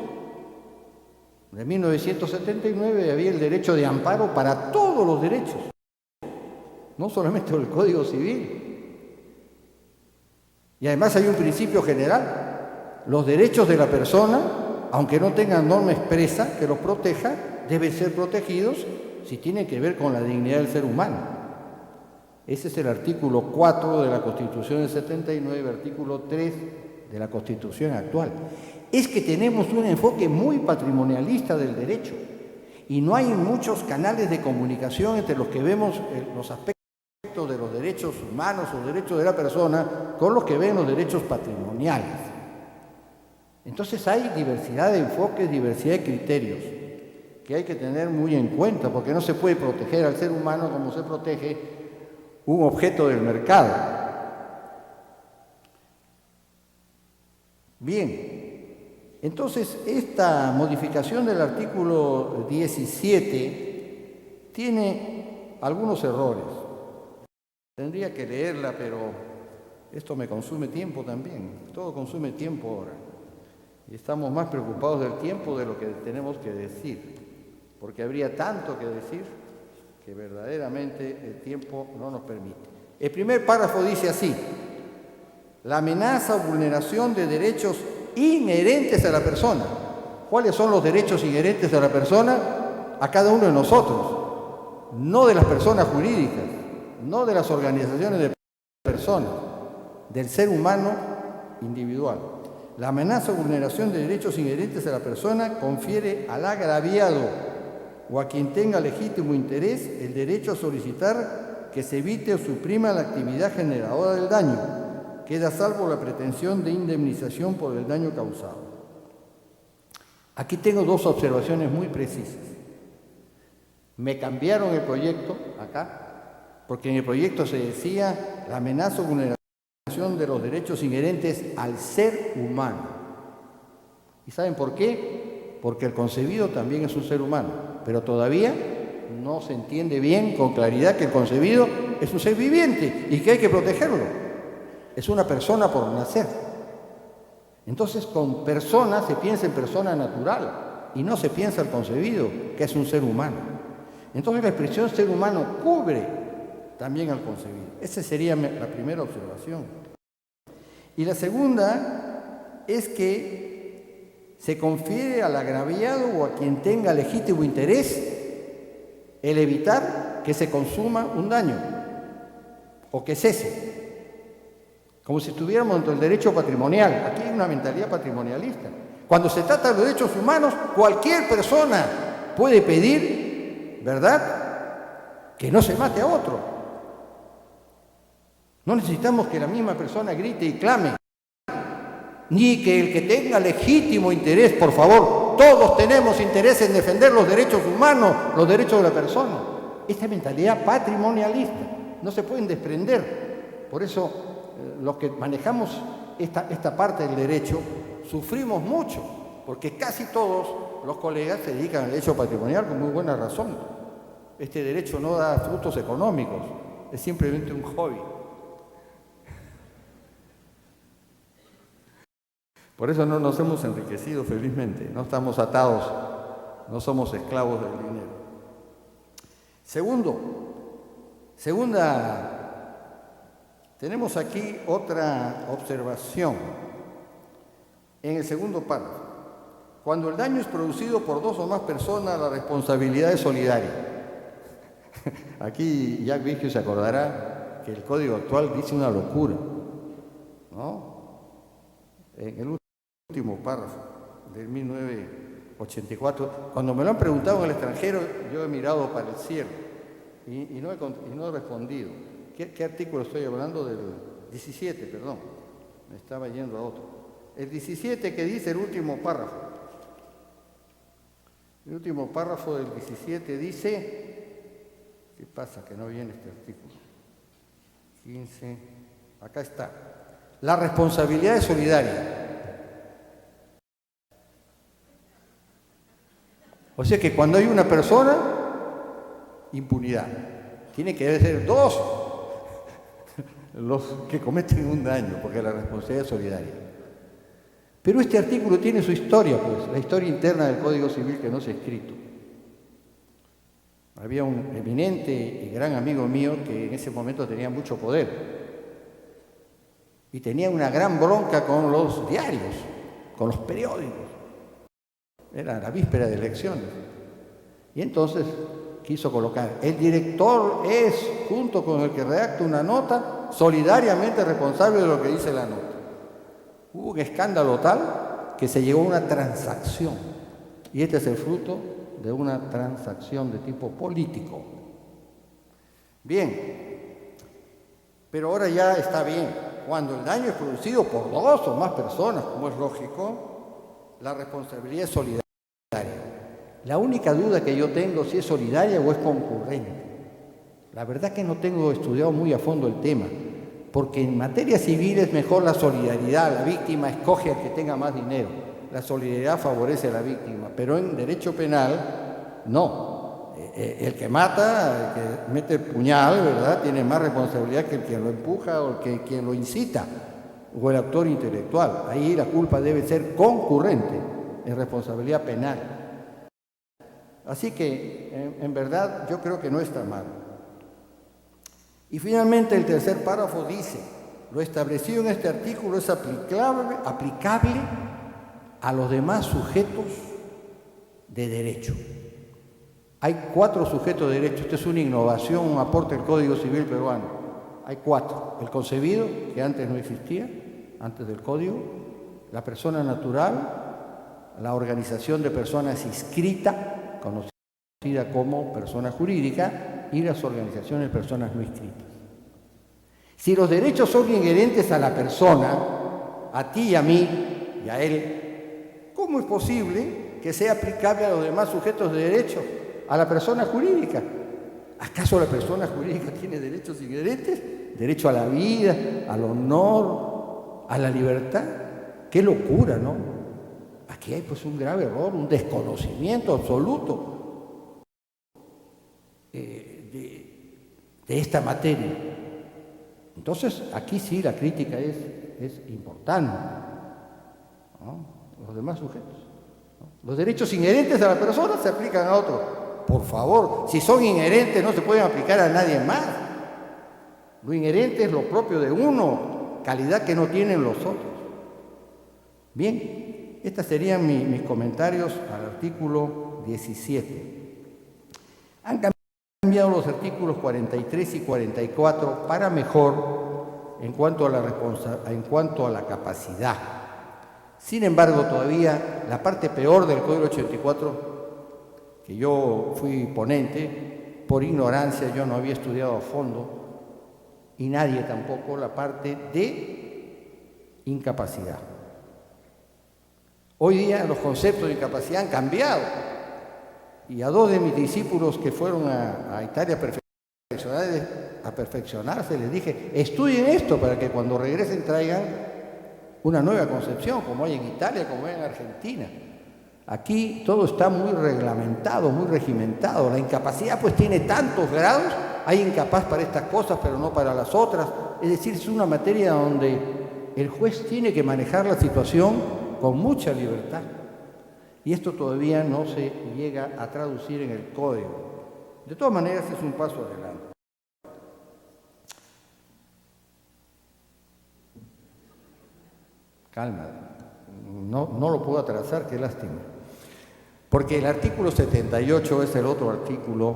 de 1979 había el derecho de amparo para todos los derechos, no solamente el Código Civil. Y además hay un principio general: los derechos de la persona, aunque no tengan norma expresa que los proteja, deben ser protegidos si tienen que ver con la dignidad del ser humano. Ese es el artículo 4 de la Constitución del 79, artículo 3 de la Constitución actual. Es que tenemos un enfoque muy patrimonialista del derecho y no hay muchos canales de comunicación entre los que vemos los aspectos de los derechos humanos o derechos de la persona con los que ven los derechos patrimoniales. Entonces hay diversidad de enfoques, diversidad de criterios que hay que tener muy en cuenta, porque no se puede proteger al ser humano como se protege un objeto del mercado. Bien, entonces esta modificación del artículo 17 tiene algunos errores. Tendría que leerla, pero esto me consume tiempo también. Todo consume tiempo ahora. Y estamos más preocupados del tiempo de lo que tenemos que decir, porque habría tanto que decir que verdaderamente el tiempo no nos permite. El primer párrafo dice así: la amenaza o vulneración de derechos inherentes a la persona. ¿Cuáles son los derechos inherentes a la persona? A cada uno de nosotros, no de las personas jurídicas, no de las organizaciones de personas, del ser humano individual. La amenaza o vulneración de derechos inherentes a la persona confiere al agraviado o a quien tenga legítimo interés el derecho a solicitar que se evite o suprima la actividad generadora del daño. Queda salvo la pretensión de indemnización por el daño causado. Aquí tengo 2 observaciones muy precisas. Me cambiaron el proyecto acá, porque en el proyecto se decía la amenaza o vulneración de los derechos inherentes al ser humano. ¿Y saben por qué? Porque el concebido también es un ser humano, pero todavía no se entiende bien con claridad que el concebido es un ser viviente y que hay que protegerlo. Es una persona por nacer. Entonces, con persona se piensa en persona natural y no se piensa el concebido, que es un ser humano. Entonces, la expresión ser humano cubre también al concebido. Esa sería la primera observación. Y la segunda es que se confiere al agraviado o a quien tenga legítimo interés el evitar que se consuma un daño o que cese, como si estuviéramos dentro del derecho patrimonial. Aquí hay una mentalidad patrimonialista. Cuando se trata de derechos humanos, cualquier persona puede pedir, ¿verdad?, que no se mate a otro. No necesitamos que la misma persona grite y clame, ni que el que tenga legítimo interés, por favor, todos tenemos interés en defender los derechos humanos, los derechos de la persona. Esta mentalidad patrimonialista no se pueden desprender. Por eso, los que manejamos esta parte del derecho sufrimos mucho, porque casi todos los colegas se dedican al derecho patrimonial con muy buena razón. Este derecho no da frutos económicos, es simplemente un hobby. Por eso no nos hemos enriquecido felizmente, no estamos atados, no somos esclavos del dinero. Tenemos aquí otra observación en el segundo párrafo. Cuando el daño es producido por dos o más personas, la responsabilidad es solidaria. Aquí Jacques Vigius se acordará que el código actual dice una locura, ¿no? En el último párrafo del 1984, cuando me lo han preguntado en el extranjero, yo he mirado para el cielo y no he respondido. ¿Qué artículo estoy hablando? Del 17, perdón, me estaba yendo a otro. El 17, que dice el último párrafo. El último párrafo del 17 dice, ¿qué pasa que no viene este artículo? 15, acá está. La responsabilidad es solidaria. O sea que cuando hay una persona, impunidad. Tiene que ser dos los que cometen un daño, porque la responsabilidad es solidaria. Pero este artículo tiene su historia, pues, la historia interna del Código Civil que no se ha escrito. Había un eminente y gran amigo mío que en ese momento tenía mucho poder y tenía una gran bronca con los diarios, con los periódicos. Era la víspera de elecciones. Y entonces quiso colocar, el director es, junto con el que redacta una nota, solidariamente responsable de lo que dice la nota. Hubo un escándalo tal que se llegó a una transacción. Y este es el fruto de una transacción de tipo político. Bien, pero ahora ya está bien. Cuando el daño es producido por dos o más personas, como es lógico, la responsabilidad es solidaria. La única duda que yo tengo es si es solidaria o es concurrente. La verdad que no tengo estudiado muy a fondo el tema, porque en materia civil es mejor la solidaridad, la víctima escoge al que tenga más dinero, la solidaridad favorece a la víctima, pero en derecho penal no. El que mata, el que mete el puñal, ¿verdad?, tiene más responsabilidad que el que lo empuja o que quien lo incita, o el autor intelectual. Ahí la culpa debe ser concurrente en responsabilidad penal. Así que, en verdad, yo creo que no está mal. Y finalmente el tercer párrafo dice, lo establecido en este artículo es aplicable a los demás sujetos de derecho. Hay 4 sujetos de derecho. Esto es una innovación, un aporte del Código Civil peruano. Hay 4. El concebido, que antes no existía, antes del Código, la persona natural, la organización de personas inscrita, conocida como persona jurídica, y las organizaciones de personas no inscritas. Si los derechos son inherentes a la persona, a ti y a mí y a él, ¿cómo es posible que sea aplicable a los demás sujetos de derecho, a la persona jurídica? ¿Acaso la persona jurídica tiene derechos inherentes? Derecho a la vida, al honor, a la libertad. ¡Qué locura!, ¿no? Aquí hay pues un grave error, un desconocimiento absoluto de esta materia. Entonces, aquí sí la crítica es importante, ¿no? Los demás sujetos, ¿no? Los derechos inherentes a la persona se aplican a otros. Por favor, si son inherentes no se pueden aplicar a nadie más. Lo inherente es lo propio de uno, calidad que no tienen los otros. Bien, estos serían mis comentarios al artículo 17. Han cambiado los artículos 43 y 44 para mejor en cuanto a la capacidad. Sin embargo, todavía la parte peor del Código 84, que yo fui ponente, por ignorancia yo no había estudiado a fondo, y nadie tampoco, la parte de incapacidad. Hoy día los conceptos de incapacidad han cambiado, y a 2 de mis discípulos que fueron a Italia a perfeccionarse, les dije, estudien esto para que cuando regresen traigan una nueva concepción, como hay en Italia, como hay en Argentina. Aquí todo está muy reglamentado, muy regimentado. La incapacidad pues tiene tantos grados, hay incapaz para estas cosas, pero no para las otras. Es decir, es una materia donde el juez tiene que manejar la situación con mucha libertad. Y esto todavía no se llega a traducir en el código. De todas maneras, es un paso adelante. Calma, no lo puedo atrasar, qué lástima. Porque el artículo 78 es el otro artículo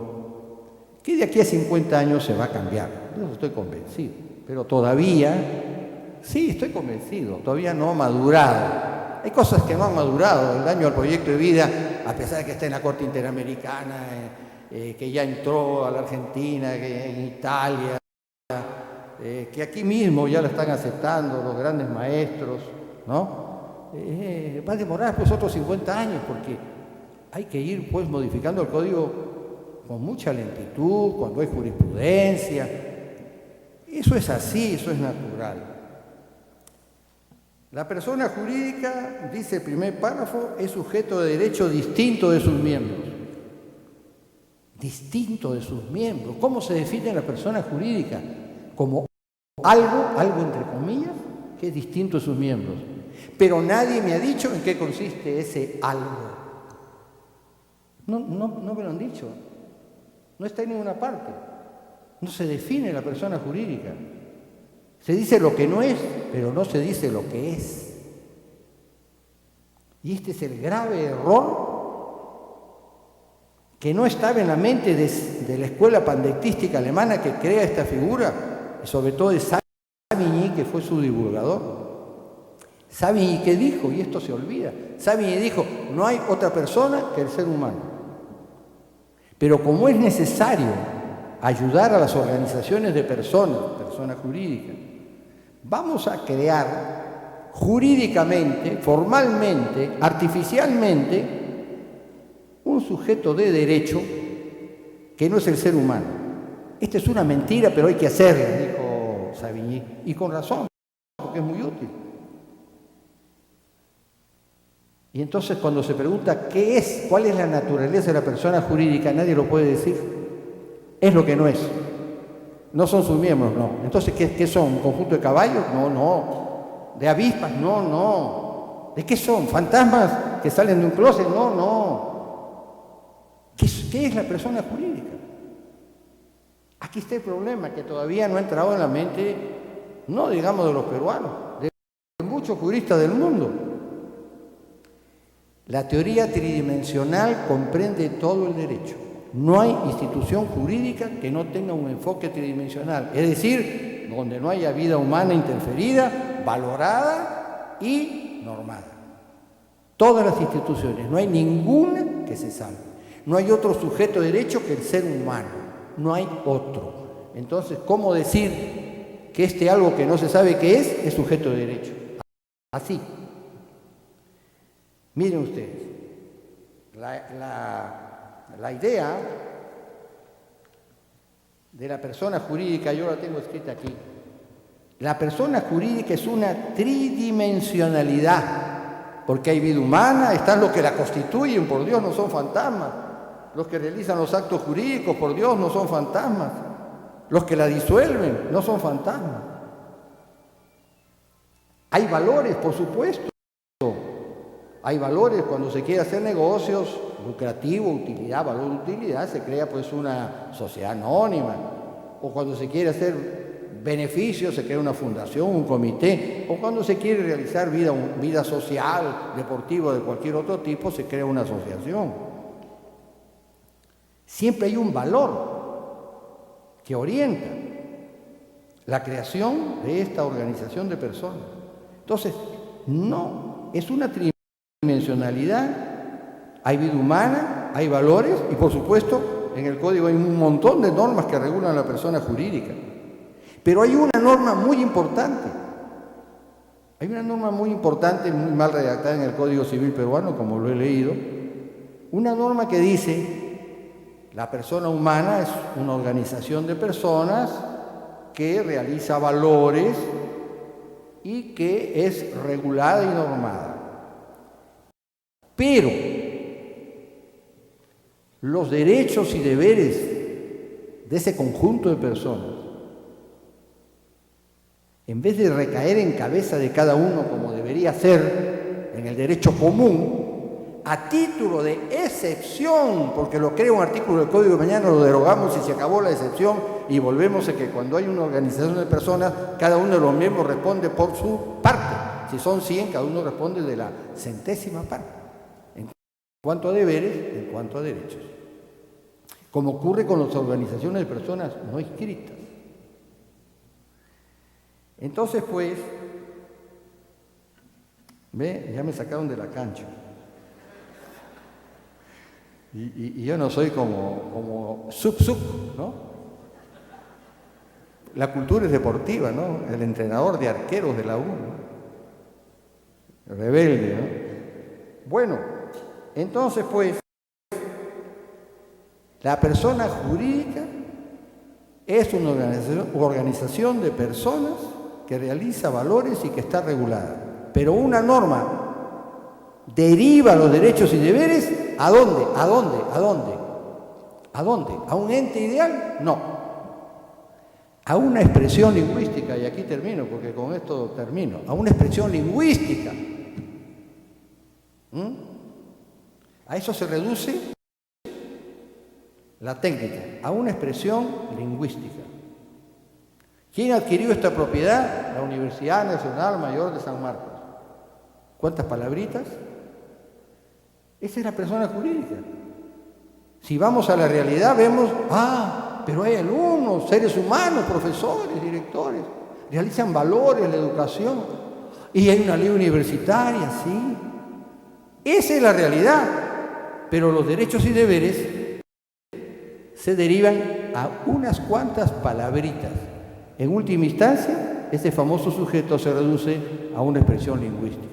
que de aquí a 50 años se va a cambiar. De eso estoy convencido. Pero todavía, sí, estoy convencido, todavía no ha madurado. Hay cosas que no han madurado. El daño al proyecto de vida, a pesar de que está en la Corte Interamericana, que ya entró a la Argentina, que en Italia, que aquí mismo ya lo están aceptando los grandes maestros, ¿no? Va a demorar pues otros 50 años porque hay que ir pues modificando el código con mucha lentitud, cuando hay jurisprudencia. Eso es así, eso es natural. La persona jurídica, dice el primer párrafo, es sujeto de derecho distinto de sus miembros. Distinto de sus miembros. ¿Cómo se define la persona jurídica? Como algo entre comillas, que es distinto de sus miembros. Pero nadie me ha dicho en qué consiste ese algo. No me lo han dicho. No está en ninguna parte. No se define la persona jurídica. Se dice lo que no es, pero no se dice lo que es. Y este es el grave error que no estaba en la mente de la escuela pandectística alemana que crea esta figura, y sobre todo de Savigny, que fue su divulgador. Savigny, ¿qué dijo? Y esto se olvida. Savigny dijo, no hay otra persona que el ser humano. Pero como es necesario ayudar a las organizaciones de personas jurídicas, vamos a crear jurídicamente, formalmente, artificialmente, un sujeto de derecho que no es el ser humano. Esta es una mentira, pero hay que hacerla, dijo Savigny, y con razón, porque es muy útil. Y entonces cuando se pregunta qué es, cuál es la naturaleza de la persona jurídica, nadie lo puede decir. Es lo que no es. No son sus miembros, no. Entonces, ¿qué son? ¿Un conjunto de caballos? No. ¿De avispas? No. ¿De qué son? ¿Fantasmas que salen de un closet? No. ¿Qué es la persona jurídica? Aquí está el problema, que todavía no ha entrado en la mente, no digamos de los peruanos, de muchos juristas del mundo. La teoría tridimensional comprende todo el derecho. No hay institución jurídica que no tenga un enfoque tridimensional, es decir, donde no haya vida humana interferida, valorada y normada. Todas las instituciones, no hay ninguna que se salve. No hay otro sujeto de derecho que el ser humano, no hay otro. Entonces, ¿cómo decir que algo que no se sabe qué es sujeto de derecho? Así. Miren ustedes, la idea de la persona jurídica, yo la tengo escrita aquí. La persona jurídica es una tridimensionalidad, porque hay vida humana, están los que la constituyen, por Dios, no son fantasmas. Los que realizan los actos jurídicos, por Dios, no son fantasmas. Los que la disuelven, no son fantasmas. Hay valores, por supuesto. Hay valores cuando se quiere hacer negocios, lucrativo, utilidad, valor, utilidad, se crea pues una sociedad anónima. O cuando se quiere hacer beneficios, se crea una fundación, un comité, o cuando se quiere realizar vida social, deportiva, de cualquier otro tipo, se crea una asociación. Siempre hay un valor que orienta la creación de esta organización de personas. Entonces, no, es una tridimensionalidad, hay vida humana, hay valores y por supuesto en el código hay un montón de normas que regulan a la persona jurídica. Pero hay una norma muy importante, muy mal redactada en el Código Civil peruano, como lo he leído, una norma que dice: la persona humana es una organización de personas que realiza valores y que es regulada y normada. Pero los derechos y deberes de ese conjunto de personas, en vez de recaer en cabeza de cada uno como debería ser en el derecho común, a título de excepción, porque lo crea un artículo del Código, mañana lo derogamos y se acabó la excepción y volvemos a que cuando hay una organización de personas, cada uno de los miembros responde por su parte. Si son 100, cada uno responde de la centésima parte, en cuanto a deberes, en cuanto a derechos. Como ocurre con las organizaciones de personas no inscritas. Entonces, pues, ve, ya me sacaron de la cancha. Y yo no soy como sub, ¿no? La cultura es deportiva, ¿no? El entrenador de arqueros de la U, ¿no? Rebelde, ¿no? Bueno, entonces, pues, la persona jurídica es una organización de personas que realiza valores y que está regulada. Pero una norma deriva los derechos y deberes, ¿a dónde? ¿A dónde? ¿A dónde? ¿A dónde? ¿A un ente ideal? No. A una expresión lingüística, y aquí termino, porque con esto termino, a una expresión lingüística. A eso se reduce la técnica, a una expresión lingüística. ¿Quién adquirió esta propiedad? La Universidad Nacional Mayor de San Marcos. ¿Cuántas palabritas? Esa es la persona jurídica. Si vamos a la realidad vemos, pero hay alumnos, seres humanos, profesores, directores, realizan valores, la educación, y hay una ley universitaria, sí. Esa es la realidad, pero los derechos y deberes se derivan a unas cuantas palabritas. En última instancia, ese famoso sujeto se reduce a una expresión lingüística.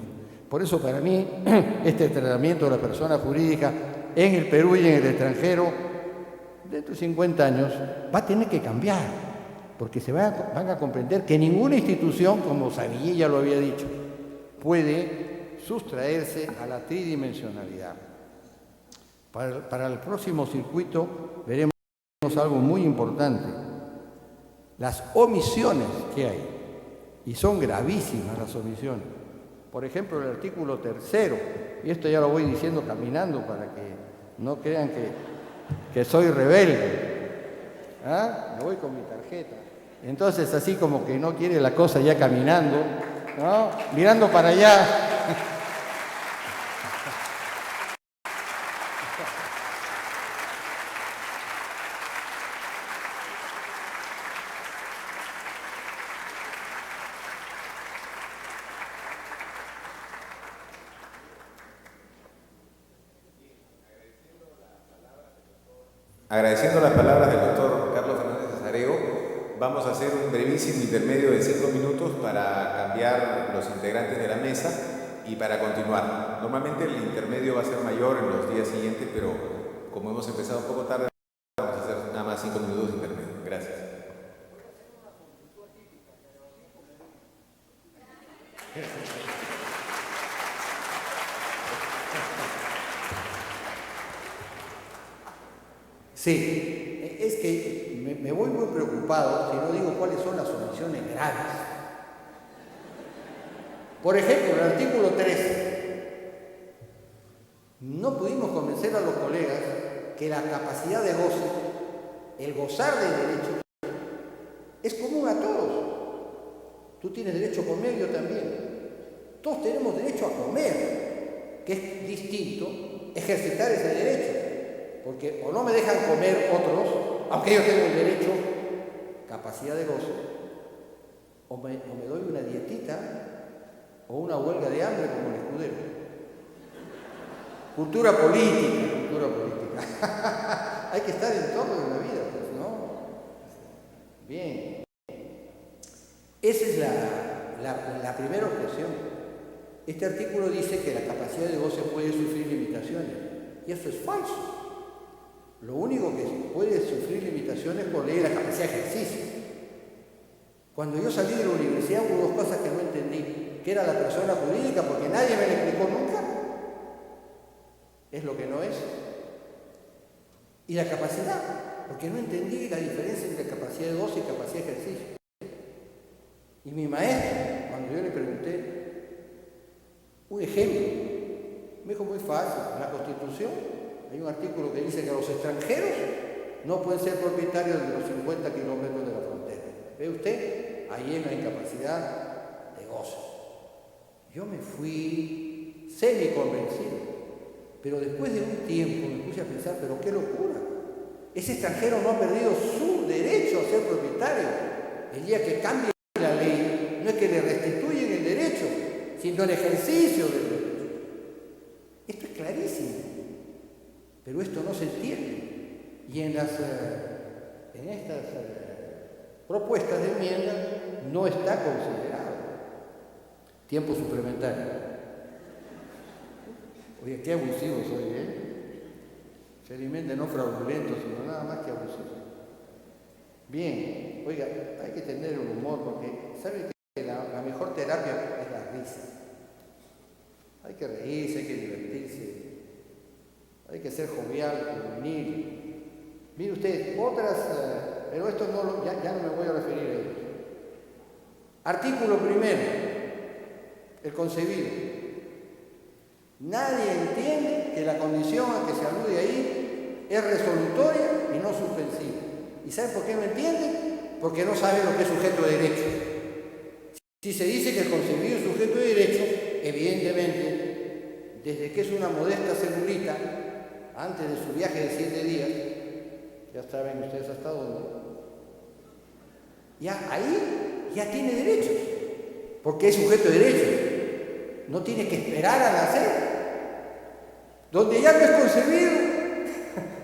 Por eso, para mí, este tratamiento de la persona jurídica en el Perú y en el extranjero, dentro de 50 años, va a tener que cambiar, porque van a comprender que ninguna institución, como Savigny ya lo había dicho, puede sustraerse a la tridimensionalidad. Para el próximo circuito veremos algo muy importante. Las omisiones que hay, y son gravísimas las omisiones. Por ejemplo, el artículo 3, y esto ya lo voy diciendo caminando para que no crean que soy rebelde. Me voy con mi tarjeta. Entonces, así como que no quiere la cosa ya caminando, ¿no? Mirando para allá. Agradeciendo las palabras del doctor Carlos Fernández Azarego, vamos a hacer un brevísimo intermedio de 5 minutos para cambiar los integrantes de la mesa y para continuar. Normalmente el intermedio va a ser mayor en los días siguientes, pero como hemos empezado un poco tarde, vamos a hacer nada más 5 minutos de intermedio. Gracias. Sí, es que me voy muy preocupado si no digo cuáles son las omisiones graves. Por ejemplo, el artículo 3. No pudimos convencer a los colegas que la capacidad de goce, el gozar de derechos, es común a todos. Tú tienes derecho a comer, yo también. Todos tenemos derecho a comer, que es distinto ejercitar ese derecho. Porque o no me dejan comer otros, aunque yo tengo el derecho, capacidad de gozo, o me doy una dietita o una huelga de hambre como el escudero. Cultura política. Hay que estar en torno de la vida, pues, ¿no? Bien. Esa es la primera objeción. Este artículo dice que la capacidad de goce puede sufrir limitaciones, y eso es falso. Lo único que puede sufrir limitaciones por ley es la capacidad de ejercicio. Cuando yo salí de la universidad hubo dos cosas que no entendí, que era la persona jurídica, porque nadie me lo explicó nunca, es lo que no es, y la capacidad, porque no entendí la diferencia entre capacidad de goce y capacidad de ejercicio. Y mi maestro, cuando yo le pregunté un ejemplo, me dijo muy fácil, en la Constitución hay un artículo que dice que los extranjeros no pueden ser propietarios de los 50 kilómetros de la frontera. ¿Ve usted? Ahí es la incapacidad de goce. Yo me fui semi-convencido, pero después de un tiempo me puse a pensar, pero qué locura. Ese extranjero no ha perdido su derecho a ser propietario. El día que cambie la ley, no es que le restituyen el derecho, sino el ejercicio del derecho. Esto es clarísimo, pero esto no se entiende. Y en estas propuestas de enmienda no está considerado. Tiempo suplementario. Oye, qué abusivo soy, ¿eh? Felizmente no fraudulento, sino nada más que abusivo. Bien, oiga, hay que tener un humor, porque ¿sabe que la mejor terapia es la risa? Hay que reírse, hay que divertirse, hay que ser jovial, juvenil. Mire usted, otras, pero esto no ya no me voy a referir a ellos. Artículo primero, el concebido. Nadie entiende que la condición a que se alude ahí es resolutoria y no suspensiva. ¿Y sabe por qué no entiende? Porque no sabe lo que es sujeto de derecho. Si se dice que el concebido es sujeto de derecho, evidentemente, desde que es una modesta celulita, antes de su viaje de 7 días, ya saben ustedes hasta dónde, ya ahí ya tiene derechos, porque es sujeto de derecho. No tiene que esperar a nacer. Donde ya no es concebido,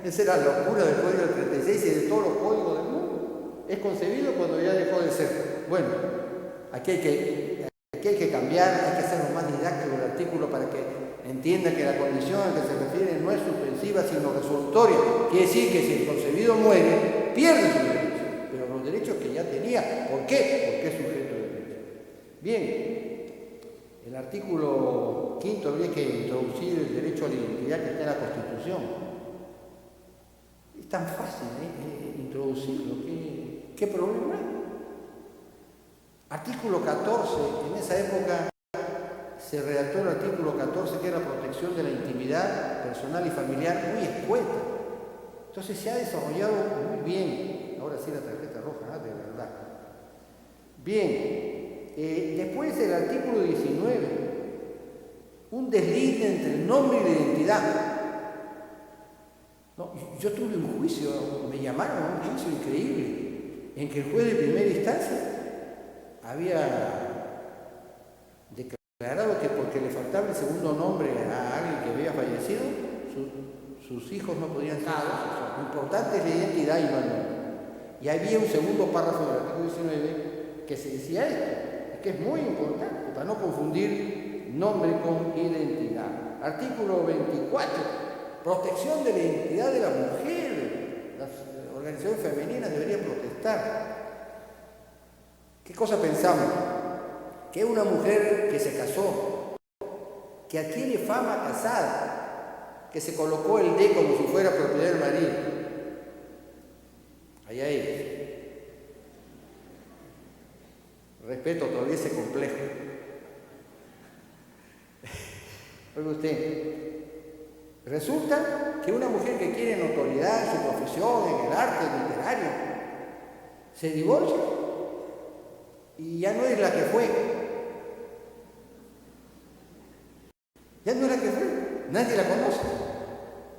esa era la locura del Código del 36 y de todos los códigos del mundo. Es concebido cuando ya dejó de ser. Bueno, aquí hay que cambiar, hay que hacer lo más didáctico del artículo para que entienda que la condición a la que se refiere no es suspensiva, sino resolutoria. Quiere decir que si el concebido muere, pierde sus derechos, pero los derechos que ya tenía. ¿Por qué? Porque es sujeto de derecho. Bien. El artículo 5 habría que introducir el derecho a la identidad que está en la Constitución. Es tan fácil introducirlo, ¿qué problema hay? Artículo 14, en esa época se redactó el artículo 14, que era la protección de la intimidad personal y familiar, muy escueta. Entonces se ha desarrollado muy bien. Ahora sí la tarjeta roja, de verdad. Bien. Después el artículo 19, un deslinde entre el nombre y la identidad. No, yo tuve un juicio, me llamaron a un juicio increíble, en que el juez de primera instancia había declarado que porque le faltaba el segundo nombre a alguien que había fallecido, sus hijos no podían ser hijos. Lo importante es la identidad y no el nombre. Y había un segundo párrafo del artículo 19 que se decía esto, que es muy importante, para no confundir nombre con identidad. Artículo 24, protección de la identidad de la mujer. Las organizaciones femeninas deberían protestar. ¿Qué cosa pensamos? Que una mujer que se casó, que adquiere fama casada, que se colocó el D como si fuera propiedad del marido, allá ella. Respeto todavía ese complejo. Oiga usted, resulta que una mujer que quiere notoriedad en su profesión, en el arte literario, se divorcia y ya no es la que fue. Ya no es la que fue. Nadie la conoce.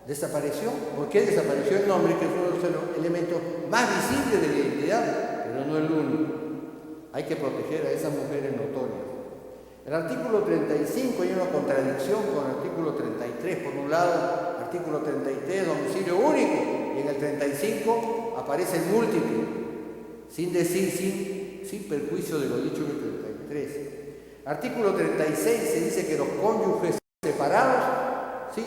Desapareció. ¿Por qué desapareció el nombre, que es uno de los elementos más visibles de la identidad? Pero no el único. Hay que proteger a esas mujeres notorias. El artículo 35 hay una contradicción con el artículo 33. Por un lado, artículo 33, domicilio único, y en el 35 aparece el múltiple, sin decir, sin perjuicio de lo dicho en el 33. Artículo 36 se dice que los cónyuges separados, sí,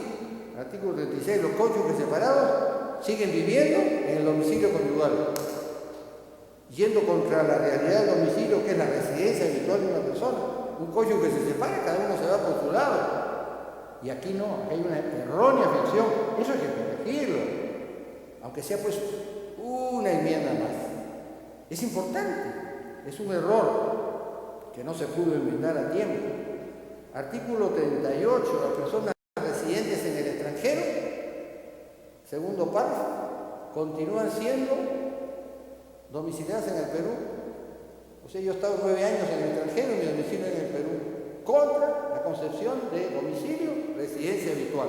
artículo 36, los cónyuges separados siguen viviendo en el domicilio conyugal, yendo contra la realidad del domicilio, que es la residencia habitual de una persona. Un cónyuge se separa, cada uno se va por su lado. Y aquí no, hay una errónea ficción. Eso hay que corregirlo, aunque sea pues una enmienda más. Es importante, es un error que no se pudo enmendar a tiempo. Artículo 38, las personas residentes en el extranjero, segundo párrafo, continúan siendo domiciliadas en el Perú. O sea, yo he estado 9 años en el extranjero y mi domicilio en el Perú, contra la concepción de domicilio, residencia habitual.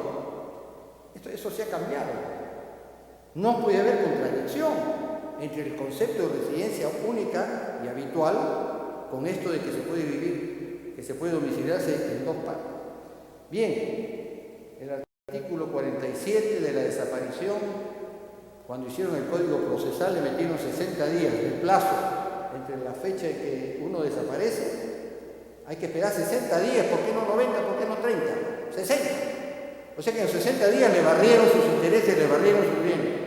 Eso se ha cambiado. No puede haber contradicción entre el concepto de residencia única y habitual con esto de que se puede vivir, que se puede domiciliarse en 2 partes. Bien, el artículo 47 de la desaparición, cuando hicieron el Código Procesal le metieron 60 días de plazo entre la fecha en que uno desaparece. Hay que esperar 60 días, ¿por qué no 90, por qué no 30? 60. O sea que en los 60 días le barrieron sus intereses, le barrieron sus bienes.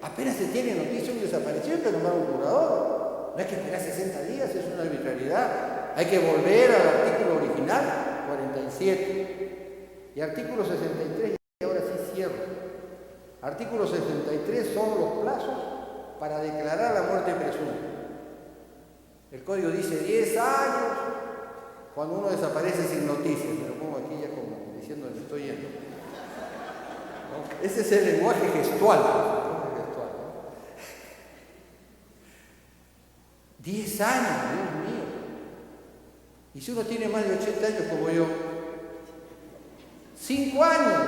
Apenas se tiene noticia de un desaparecido, hay que nombrar un curador. No hay que esperar 60 días, es una arbitrariedad. Hay que volver al artículo original, 47. Y artículo 63, y ahora sí cierro. Artículo 63 son los plazos para declarar la muerte presunta. El código dice 10 años cuando uno desaparece sin noticias. Me lo pongo aquí ya como diciendo que estoy yendo. ¿No? Ese es el lenguaje gestual. 10 años, Dios mío. Y si uno tiene más de 80 años como yo, 5 años.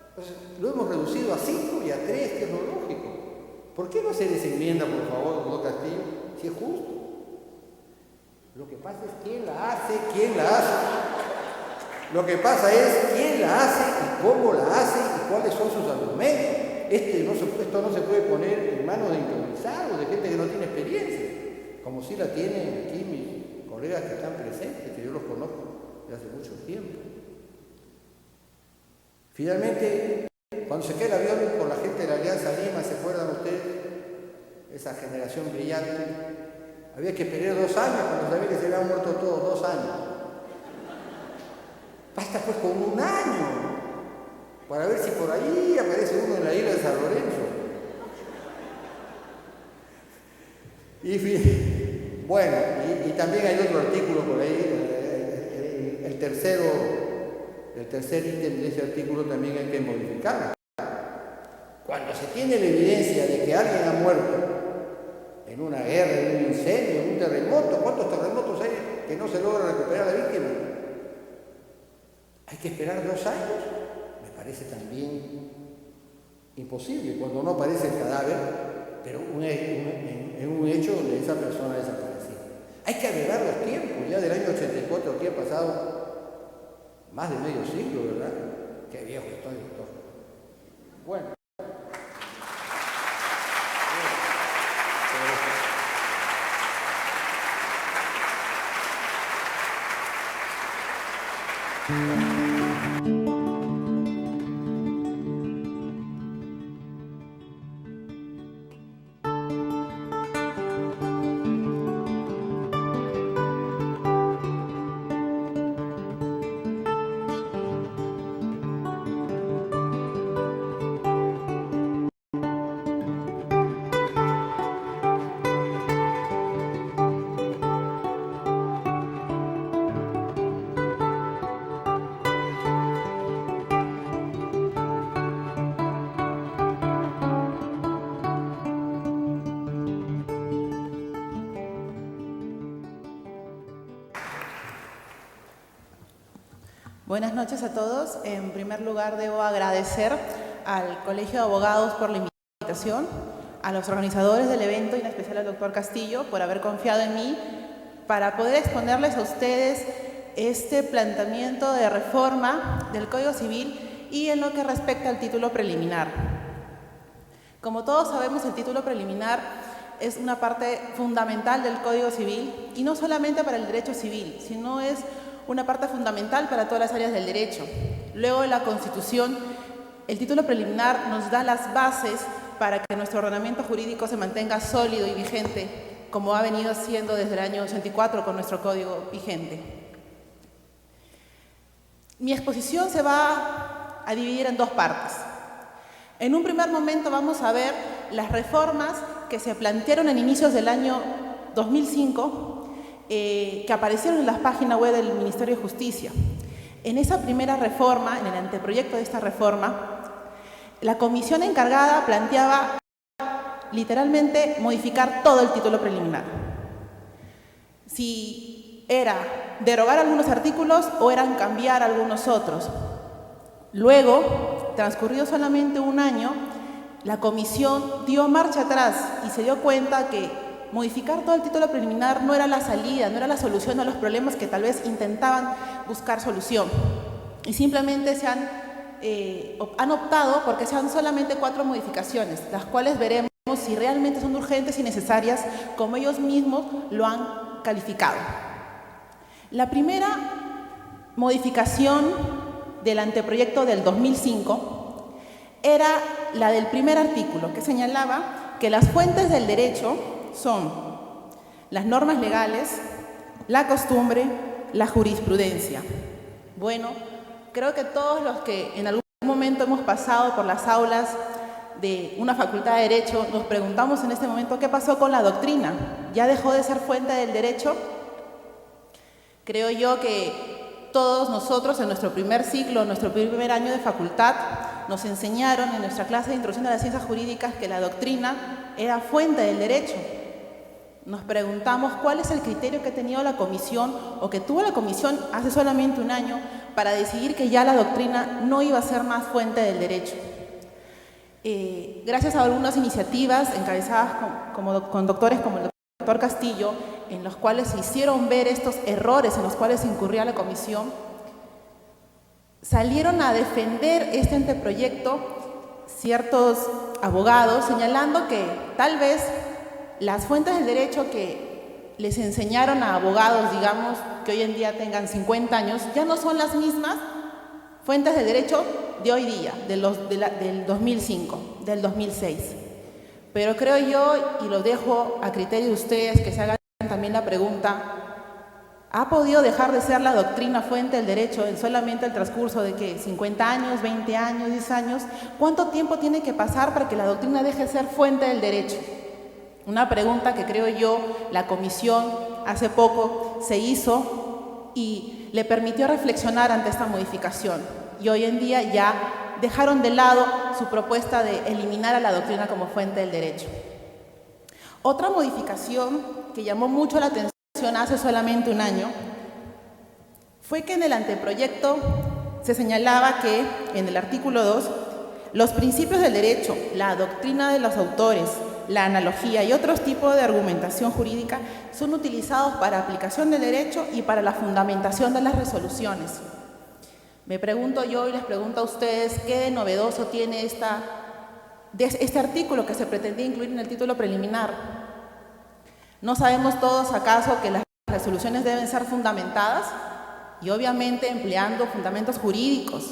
Entonces, lo hemos reducido a 5 y a 3, que es lo lógico. ¿Por qué no se les enmienda, por favor, doctor Castillo, si es justo? Lo que pasa es quién la hace, quién la hace. Lo que pasa es quién la hace y cómo la hace y cuáles son sus argumentos. Esto no se puede poner en manos de improvisados, de gente que no tiene experiencia, como si la tienen aquí mis colegas que están presentes, que yo los conozco desde hace mucho tiempo. Finalmente, cuando se queda el avión con la gente de la Alianza Lima, ¿se acuerdan ustedes? Esa generación brillante. Había que esperar 2 años cuando sabía que se habían muerto todos, 2 años. Basta pues con 1 año para ver si por ahí aparece uno en la isla de San Lorenzo. Y bueno, y también hay otro artículo por ahí, el tercer ítem de ese artículo también hay que modificarlo. Cuando se tiene la evidencia de que alguien ha muerto en una guerra, en un incendio, en un terremoto, ¿cuántos terremotos hay que no se logra recuperar a la víctima? Hay que esperar 2 años. Me parece también imposible cuando no aparece el cadáver, pero en un hecho donde esa persona desapareció. Hay que agregar los tiempos, ya del año 84 aquí ha pasado más de medio siglo, ¿verdad? Qué viejo estoy, doctor. Bueno. Buenas noches a todos. En primer lugar, debo agradecer al Colegio de Abogados por la invitación, a los organizadores del evento y en especial al doctor Castillo por haber confiado en mí para poder exponerles a ustedes este planteamiento de reforma del Código Civil y en lo que respecta al título preliminar. Como todos sabemos, el título preliminar es una parte fundamental del Código Civil y no solamente para el derecho civil, sino es una parte fundamental para todas las áreas del derecho. Luego de la Constitución, el título preliminar nos da las bases para que nuestro ordenamiento jurídico se mantenga sólido y vigente, como ha venido siendo desde el año 84 con nuestro código vigente. Mi exposición se va a dividir en dos partes. En un primer momento vamos a ver las reformas que se plantearon en inicios del año 2005, que aparecieron en las páginas web del Ministerio de Justicia. En esa primera reforma, en el anteproyecto de esta reforma, la comisión encargada planteaba literalmente modificar todo el título preliminar. Si era derogar algunos artículos o eran cambiar algunos otros. Luego, transcurrido solamente un año, la comisión dio marcha atrás y se dio cuenta que modificar todo el título preliminar no era la salida, no era la solución a los problemas que tal vez intentaban buscar solución. Y simplemente han optado porque sean solamente 4 modificaciones, las cuales veremos si realmente son urgentes y necesarias, como ellos mismos lo han calificado. La primera modificación del anteproyecto del 2005 era la del primer artículo, que señalaba que las fuentes del derecho son las normas legales, la costumbre, la jurisprudencia. Bueno, creo que todos los que en algún momento hemos pasado por las aulas de una facultad de Derecho nos preguntamos en este momento qué pasó con la doctrina. ¿Ya dejó de ser fuente del derecho? Creo yo que todos nosotros en nuestro primer ciclo, en nuestro primer año de facultad, nos enseñaron en nuestra clase de Introducción a las Ciencias Jurídicas que la doctrina era fuente del derecho. Nos preguntamos cuál es el criterio que ha tenido la comisión o que tuvo la comisión hace solamente un año para decidir que ya la doctrina no iba a ser más fuente del derecho. Gracias a algunas iniciativas encabezadas con doctores como el doctor Castillo, en los cuales se hicieron ver estos errores en los cuales incurría la comisión, salieron a defender este anteproyecto ciertos abogados, señalando que tal vez las fuentes del derecho que les enseñaron a abogados, digamos, que hoy en día tengan 50 años, ya no son las mismas fuentes de derecho de hoy día, del 2005, del 2006. Pero creo yo, y lo dejo a criterio de ustedes, que se hagan también la pregunta, ¿ha podido dejar de ser la doctrina fuente del derecho en solamente el transcurso de ¿qué? 50 años, 20 años, 10 años? ¿Cuánto tiempo tiene que pasar para que la doctrina deje de ser fuente del derecho? Una pregunta que creo yo la comisión hace poco se hizo y le permitió reflexionar ante esta modificación. Y hoy en día ya dejaron de lado su propuesta de eliminar a la doctrina como fuente del derecho. Otra modificación que llamó mucho la atención hace solamente un año fue que en el anteproyecto se señalaba que en el artículo 2 los principios del derecho, la doctrina de los autores, la analogía y otros tipos de argumentación jurídica son utilizados para aplicación del derecho y para la fundamentación de las resoluciones. Me pregunto yo y les pregunto a ustedes qué de novedoso tiene este artículo que se pretendía incluir en el título preliminar. ¿No sabemos todos acaso que las resoluciones deben ser fundamentadas y obviamente empleando fundamentos jurídicos?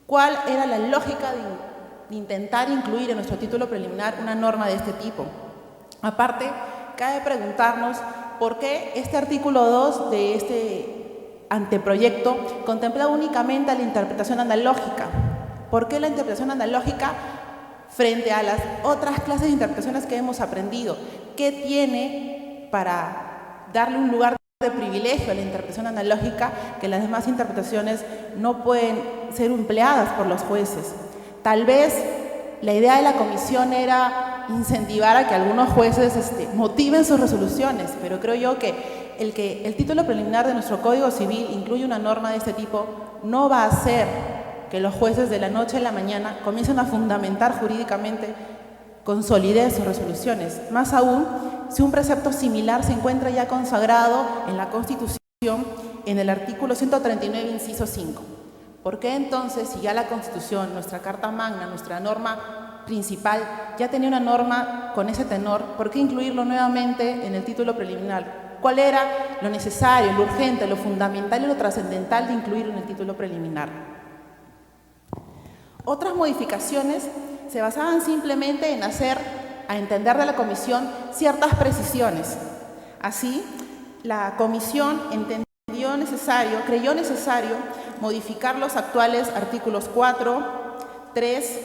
¿Cuál era la lógica de intentar incluir en nuestro título preliminar una norma de este tipo? Aparte, cabe preguntarnos por qué este artículo 2 de este anteproyecto contempla únicamente la interpretación analógica. ¿Por qué la interpretación analógica frente a las otras clases de interpretaciones que hemos aprendido? ¿Qué tiene para darle un lugar de privilegio a la interpretación analógica que las demás interpretaciones no pueden ser empleadas por los jueces? Tal vez la idea de la comisión era incentivar a que algunos jueces motiven sus resoluciones, pero creo yo que el que el título preliminar de nuestro Código Civil incluye una norma de este tipo no va a hacer que los jueces de la noche a la mañana comiencen a fundamentar jurídicamente con solidez sus resoluciones. Más aún, si un precepto similar se encuentra ya consagrado en la Constitución en el artículo 139, inciso 5. ¿Por qué entonces, si ya la Constitución, nuestra Carta Magna, nuestra norma principal, ya tenía una norma con ese tenor, por qué incluirlo nuevamente en el título preliminar? ¿Cuál era lo necesario, lo urgente, lo fundamental y lo trascendental de incluirlo en el título preliminar? Otras modificaciones se basaban simplemente en hacer a entender de la Comisión ciertas precisiones. Así, la Comisión creyó necesario modificar los actuales artículos 4, 3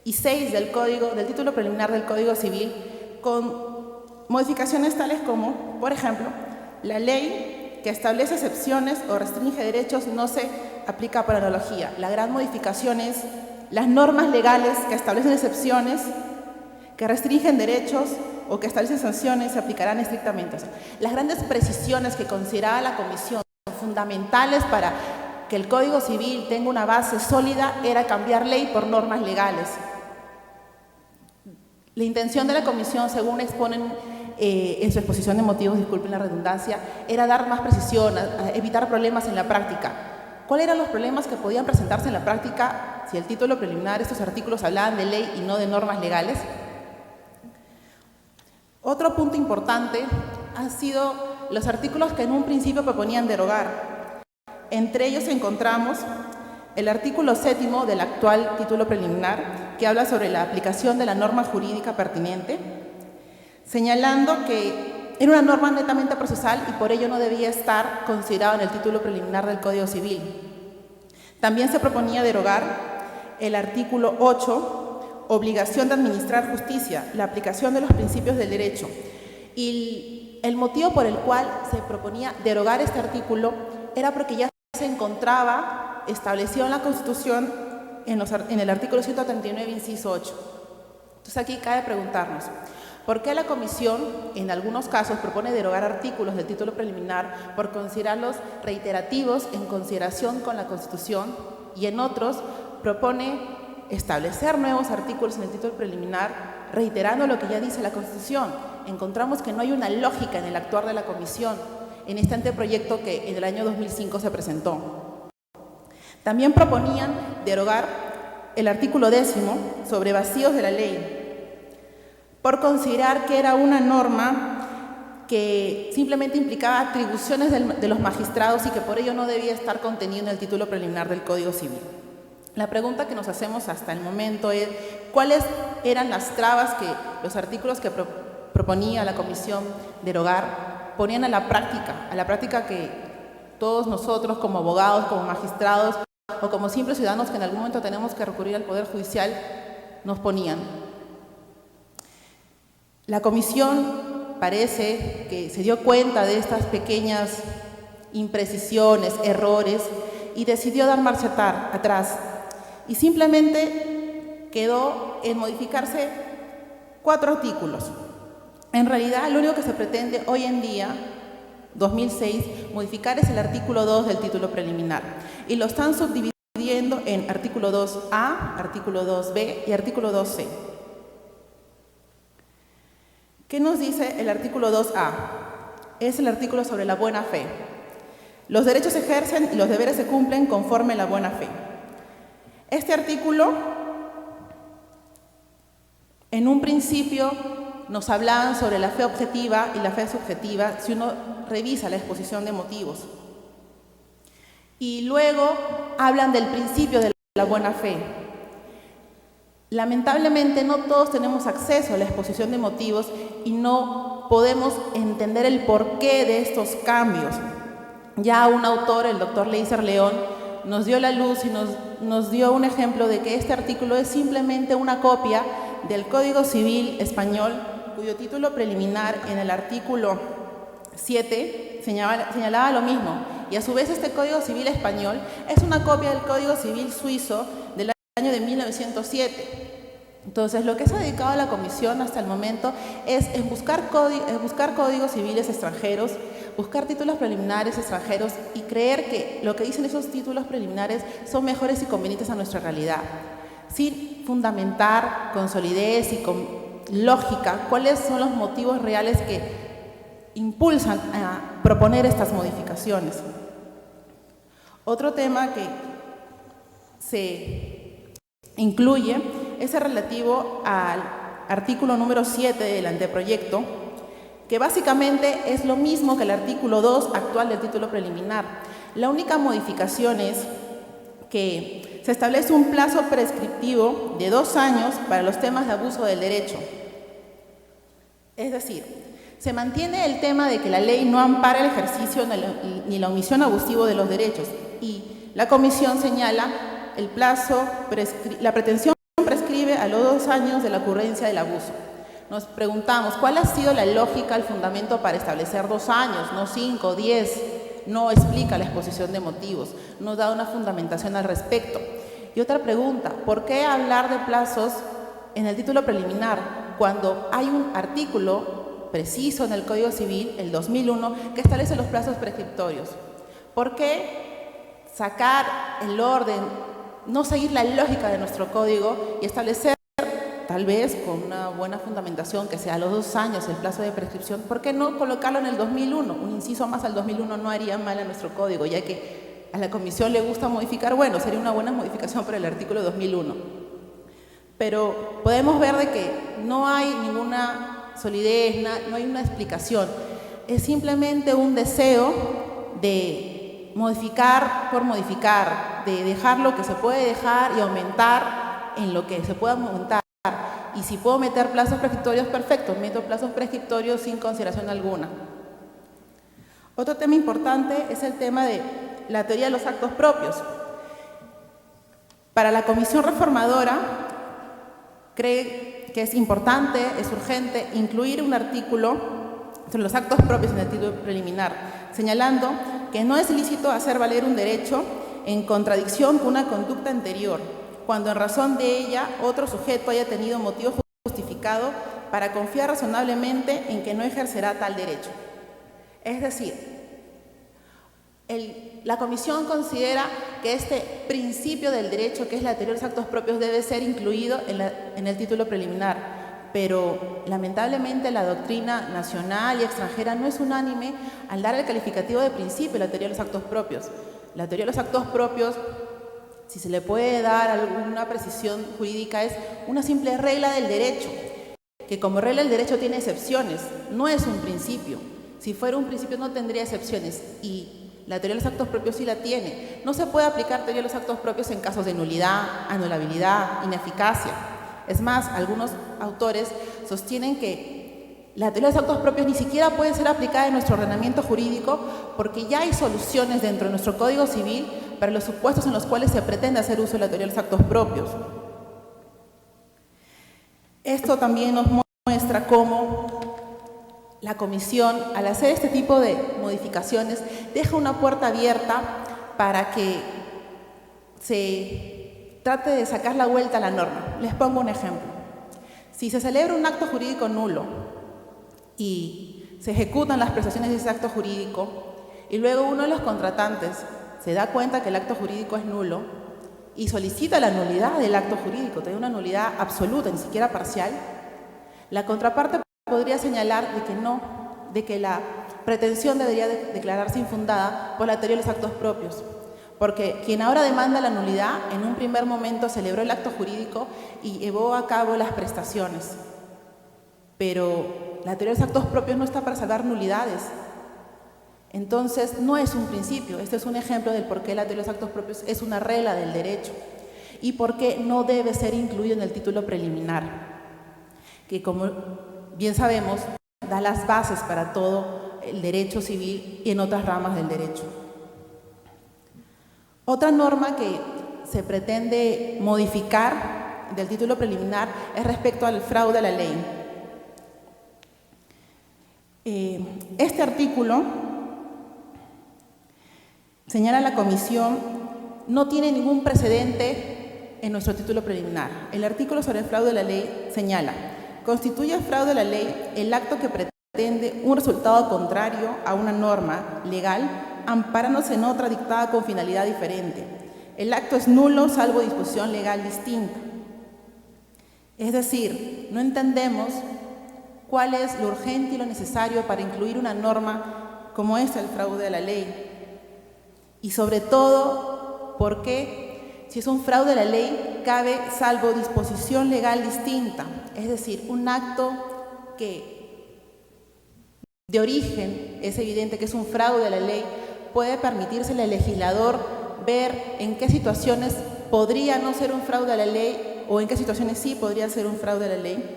y 6 del título preliminar del Código Civil con modificaciones tales como, por ejemplo, la ley que establece excepciones o restringe derechos no se aplica por analogía. La gran modificación es las normas legales que establecen excepciones, que restringen derechos o que establecen sanciones se aplicarán estrictamente. O sea, las grandes precisiones que consideraba la Comisión fundamentales para que el Código Civil tenga una base sólida era cambiar ley por normas legales. La intención de la Comisión, según exponen en su exposición de motivos, disculpen la redundancia, era dar más precisión, evitar problemas en la práctica. ¿Cuáles eran los problemas que podían presentarse en la práctica si el título preliminar, estos artículos hablaban de ley y no de normas legales? Otro punto importante han sido los artículos que en un principio proponían derogar. Entre ellos encontramos el artículo 7º del actual título preliminar, que habla sobre la aplicación de la norma jurídica pertinente, señalando que era una norma netamente procesal y por ello no debía estar considerado en el título preliminar del Código Civil. También se proponía derogar el artículo 8, obligación de administrar justicia, la aplicación de los principios del derecho. Y el motivo por el cual se proponía derogar este artículo era porque ya se encontraba establecido en la Constitución en el artículo 139, inciso 8. Entonces aquí cabe preguntarnos, ¿por qué la Comisión en algunos casos propone derogar artículos del título preliminar por considerarlos reiterativos en consideración con la Constitución y en otros propone establecer nuevos artículos en el título preliminar reiterando lo que ya dice la Constitución? Encontramos que no hay una lógica en el actuar de la Comisión en este anteproyecto que en el año 2005 se presentó. También proponían derogar el artículo 10 sobre vacíos de la ley, por considerar que era una norma que simplemente implicaba atribuciones de los magistrados y que por ello no debía estar contenido en el título preliminar del Código Civil. La pregunta que nos hacemos hasta el momento es, ¿cuáles eran las trabas que los artículos que proponía la Comisión derogar ponían a la práctica que todos nosotros como abogados, como magistrados o como simples ciudadanos que en algún momento tenemos que recurrir al Poder Judicial nos ponían? La Comisión parece que se dio cuenta de estas pequeñas imprecisiones, errores, y decidió dar marcha atrás. Y simplemente quedó en modificarse 4 artículos. En realidad, lo único que se pretende hoy en día, 2006, modificar es el artículo 2 del título preliminar. Y lo están subdividiendo en artículo 2A, artículo 2B y artículo 2C. ¿Qué nos dice el artículo 2A? Es el artículo sobre la buena fe. Los derechos se ejercen y los deberes se cumplen conforme a la buena fe. Este artículo, en un principio, nos hablaban sobre la fe objetiva y la fe subjetiva si uno revisa la exposición de motivos. Y luego hablan del principio de la buena fe. Lamentablemente no todos tenemos acceso a la exposición de motivos y no podemos entender el porqué de estos cambios. Ya un autor, el doctor Leiser León, nos dio la luz y nos dio un ejemplo de que este artículo es simplemente una copia del Código Civil español, cuyo título preliminar en el artículo 7 señalaba lo mismo. Y a su vez este Código Civil español es una copia del Código Civil suizo del año de 1907. Entonces, lo que se ha dedicado a la Comisión hasta el momento es buscar códigos civiles extranjeros buscar títulos preliminares extranjeros y creer que lo que dicen esos títulos preliminares son mejores y convenientes a nuestra realidad, sin fundamentar con solidez y con lógica cuáles son los motivos reales que impulsan a proponer estas modificaciones. Otro tema que se incluye es el relativo al artículo número 7 del anteproyecto, que básicamente es lo mismo que el artículo 2 actual del título preliminar. La única modificación es que se establece un plazo prescriptivo de 2 años para los temas de abuso del derecho. Es decir, se mantiene el tema de que la ley no ampara el ejercicio ni la omisión abusiva de los derechos, y la Comisión señala el plazo, la pretensión prescribe a los 2 años de la ocurrencia del abuso. Nos preguntamos, ¿cuál ha sido la lógica, el fundamento para establecer 2 años, no 5, 10? No explica la exposición de motivos, no da una fundamentación al respecto. Y otra pregunta, ¿por qué hablar de plazos en el título preliminar cuando hay un artículo preciso en el Código Civil, el 2001, que establece los plazos prescriptorios? ¿Por qué sacar el orden, no seguir la lógica de nuestro código y establecer, tal vez con una buena fundamentación, que sea a los 2 años el plazo de prescripción? ¿Por qué no colocarlo en el 2001? Un inciso más al 2001 no haría mal a nuestro código, ya que a la Comisión le gusta modificar. Bueno, sería una buena modificación para el artículo 2001. Pero podemos ver de que no hay ninguna solidez, no hay una explicación. Es simplemente un deseo de modificar por modificar, de dejar lo que se puede dejar y aumentar en lo que se pueda aumentar. Y si puedo meter plazos prescriptorios, perfecto, meto plazos prescriptorios sin consideración alguna. Otro tema importante es el tema de la teoría de los actos propios. Para la Comisión Reformadora, cree que es importante, es urgente, incluir un artículo sobre los actos propios en el título preliminar, señalando que no es lícito hacer valer un derecho en contradicción con una conducta anterior, cuando en razón de ella otro sujeto haya tenido motivo justificado para confiar razonablemente en que no ejercerá tal derecho. Es decir, la Comisión considera que este principio del derecho, que es la teoría de los actos propios, debe ser incluido en el título preliminar, pero lamentablemente la doctrina nacional y extranjera no es unánime al dar el calificativo de principio a la teoría de los actos propios. La teoría de los actos propios, si se le puede dar alguna precisión jurídica, es una simple regla del derecho, que como regla del derecho tiene excepciones, no es un principio. Si fuera un principio no tendría excepciones, y la teoría de los actos propios sí la tiene. No se puede aplicar teoría de los actos propios en casos de nulidad, anulabilidad, ineficacia. Es más, algunos autores sostienen que la teoría de los actos propios ni siquiera puede ser aplicada en nuestro ordenamiento jurídico, porque ya hay soluciones dentro de nuestro Código Civil para los supuestos en los cuales se pretende hacer uso de la teoría de los actos propios. Esto también nos muestra cómo la Comisión, al hacer este tipo de modificaciones, deja una puerta abierta para que se trate de sacar la vuelta a la norma. Les pongo un ejemplo. Si se celebra un acto jurídico nulo y se ejecutan las prestaciones de ese acto jurídico, y luego uno de los contratantes se da cuenta que el acto jurídico es nulo y solicita la nulidad del acto jurídico, tiene una nulidad absoluta, ni siquiera parcial, la contraparte podría señalar de que no, de que la pretensión debería declararse infundada por la teoría de los actos propios, porque quien ahora demanda la nulidad en un primer momento celebró el acto jurídico y llevó a cabo las prestaciones, pero la teoría de los actos propios no está para salvar nulidades. Entonces no es un principio. Este es un ejemplo del por qué la teoría de los actos propios es una regla del derecho y por qué no debe ser incluido en el título preliminar, que como bien sabemos da las bases para todo el derecho civil y en otras ramas del derecho. Otra norma que se pretende modificar del título preliminar es respecto al fraude a la ley. Este artículo, señala la Comisión, no tiene ningún precedente en nuestro título preliminar. El artículo sobre el fraude a la ley señala: constituye fraude a la ley el acto que pretende pretende un resultado contrario a una norma legal, amparándose en otra dictada con finalidad diferente. El acto es nulo salvo disposición legal distinta. Es decir, no entendemos cuál es lo urgente y lo necesario para incluir una norma como esta, el fraude a la ley. Y sobre todo, ¿por qué? Si es un fraude a la ley, cabe salvo disposición legal distinta. Es decir, un acto que de origen es evidente que es un fraude a la ley, puede permitírsele al legislador ver en qué situaciones podría no ser un fraude a la ley o en qué situaciones sí podría ser un fraude a la ley.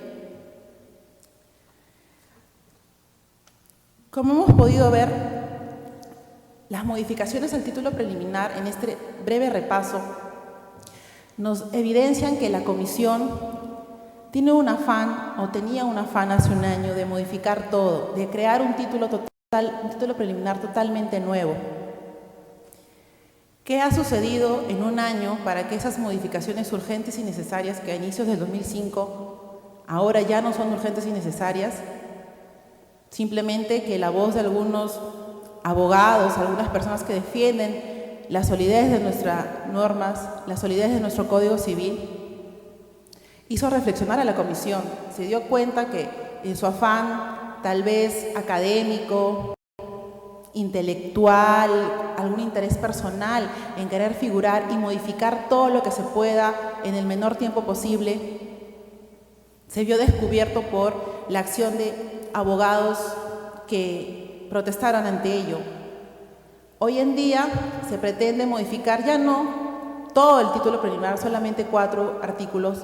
Como hemos podido ver, las modificaciones al título preliminar en este breve repaso nos evidencian que la Comisión tiene un afán, o tenía un afán hace un año, de modificar todo, de crear un título preliminar totalmente nuevo. ¿Qué ha sucedido en un año para que esas modificaciones urgentes y necesarias que a inicios del 2005 ahora ya no son urgentes y necesarias? Simplemente que la voz de algunos abogados, algunas personas que defienden la solidez de nuestras normas, la solidez de nuestro Código Civil, hizo reflexionar a la Comisión. Se dio cuenta que en su afán, tal vez académico, intelectual, algún interés personal en querer figurar y modificar todo lo que se pueda en el menor tiempo posible, se vio descubierto por la acción de abogados que protestaron ante ello. Hoy en día se pretende modificar ya no todo el título preliminar, solamente 4 artículos,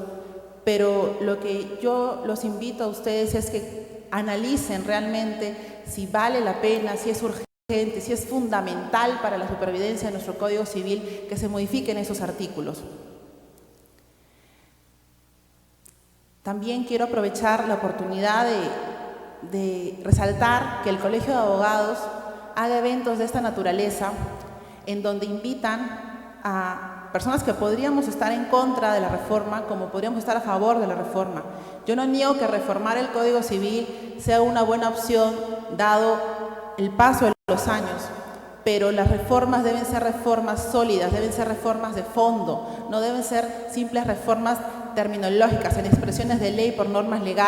pero lo que yo los invito a ustedes es que analicen realmente si vale la pena, si es urgente, si es fundamental para la supervivencia de nuestro Código Civil que se modifiquen esos artículos. También quiero aprovechar la oportunidad de resaltar que el Colegio de Abogados haga eventos de esta naturaleza en donde invitan a personas que podríamos estar en contra de la reforma como podríamos estar a favor de la reforma. Yo no niego que reformar el Código Civil sea una buena opción dado el paso de los años, pero las reformas deben ser reformas sólidas, deben ser reformas de fondo, no deben ser simples reformas terminológicas en expresiones de ley por normas legales.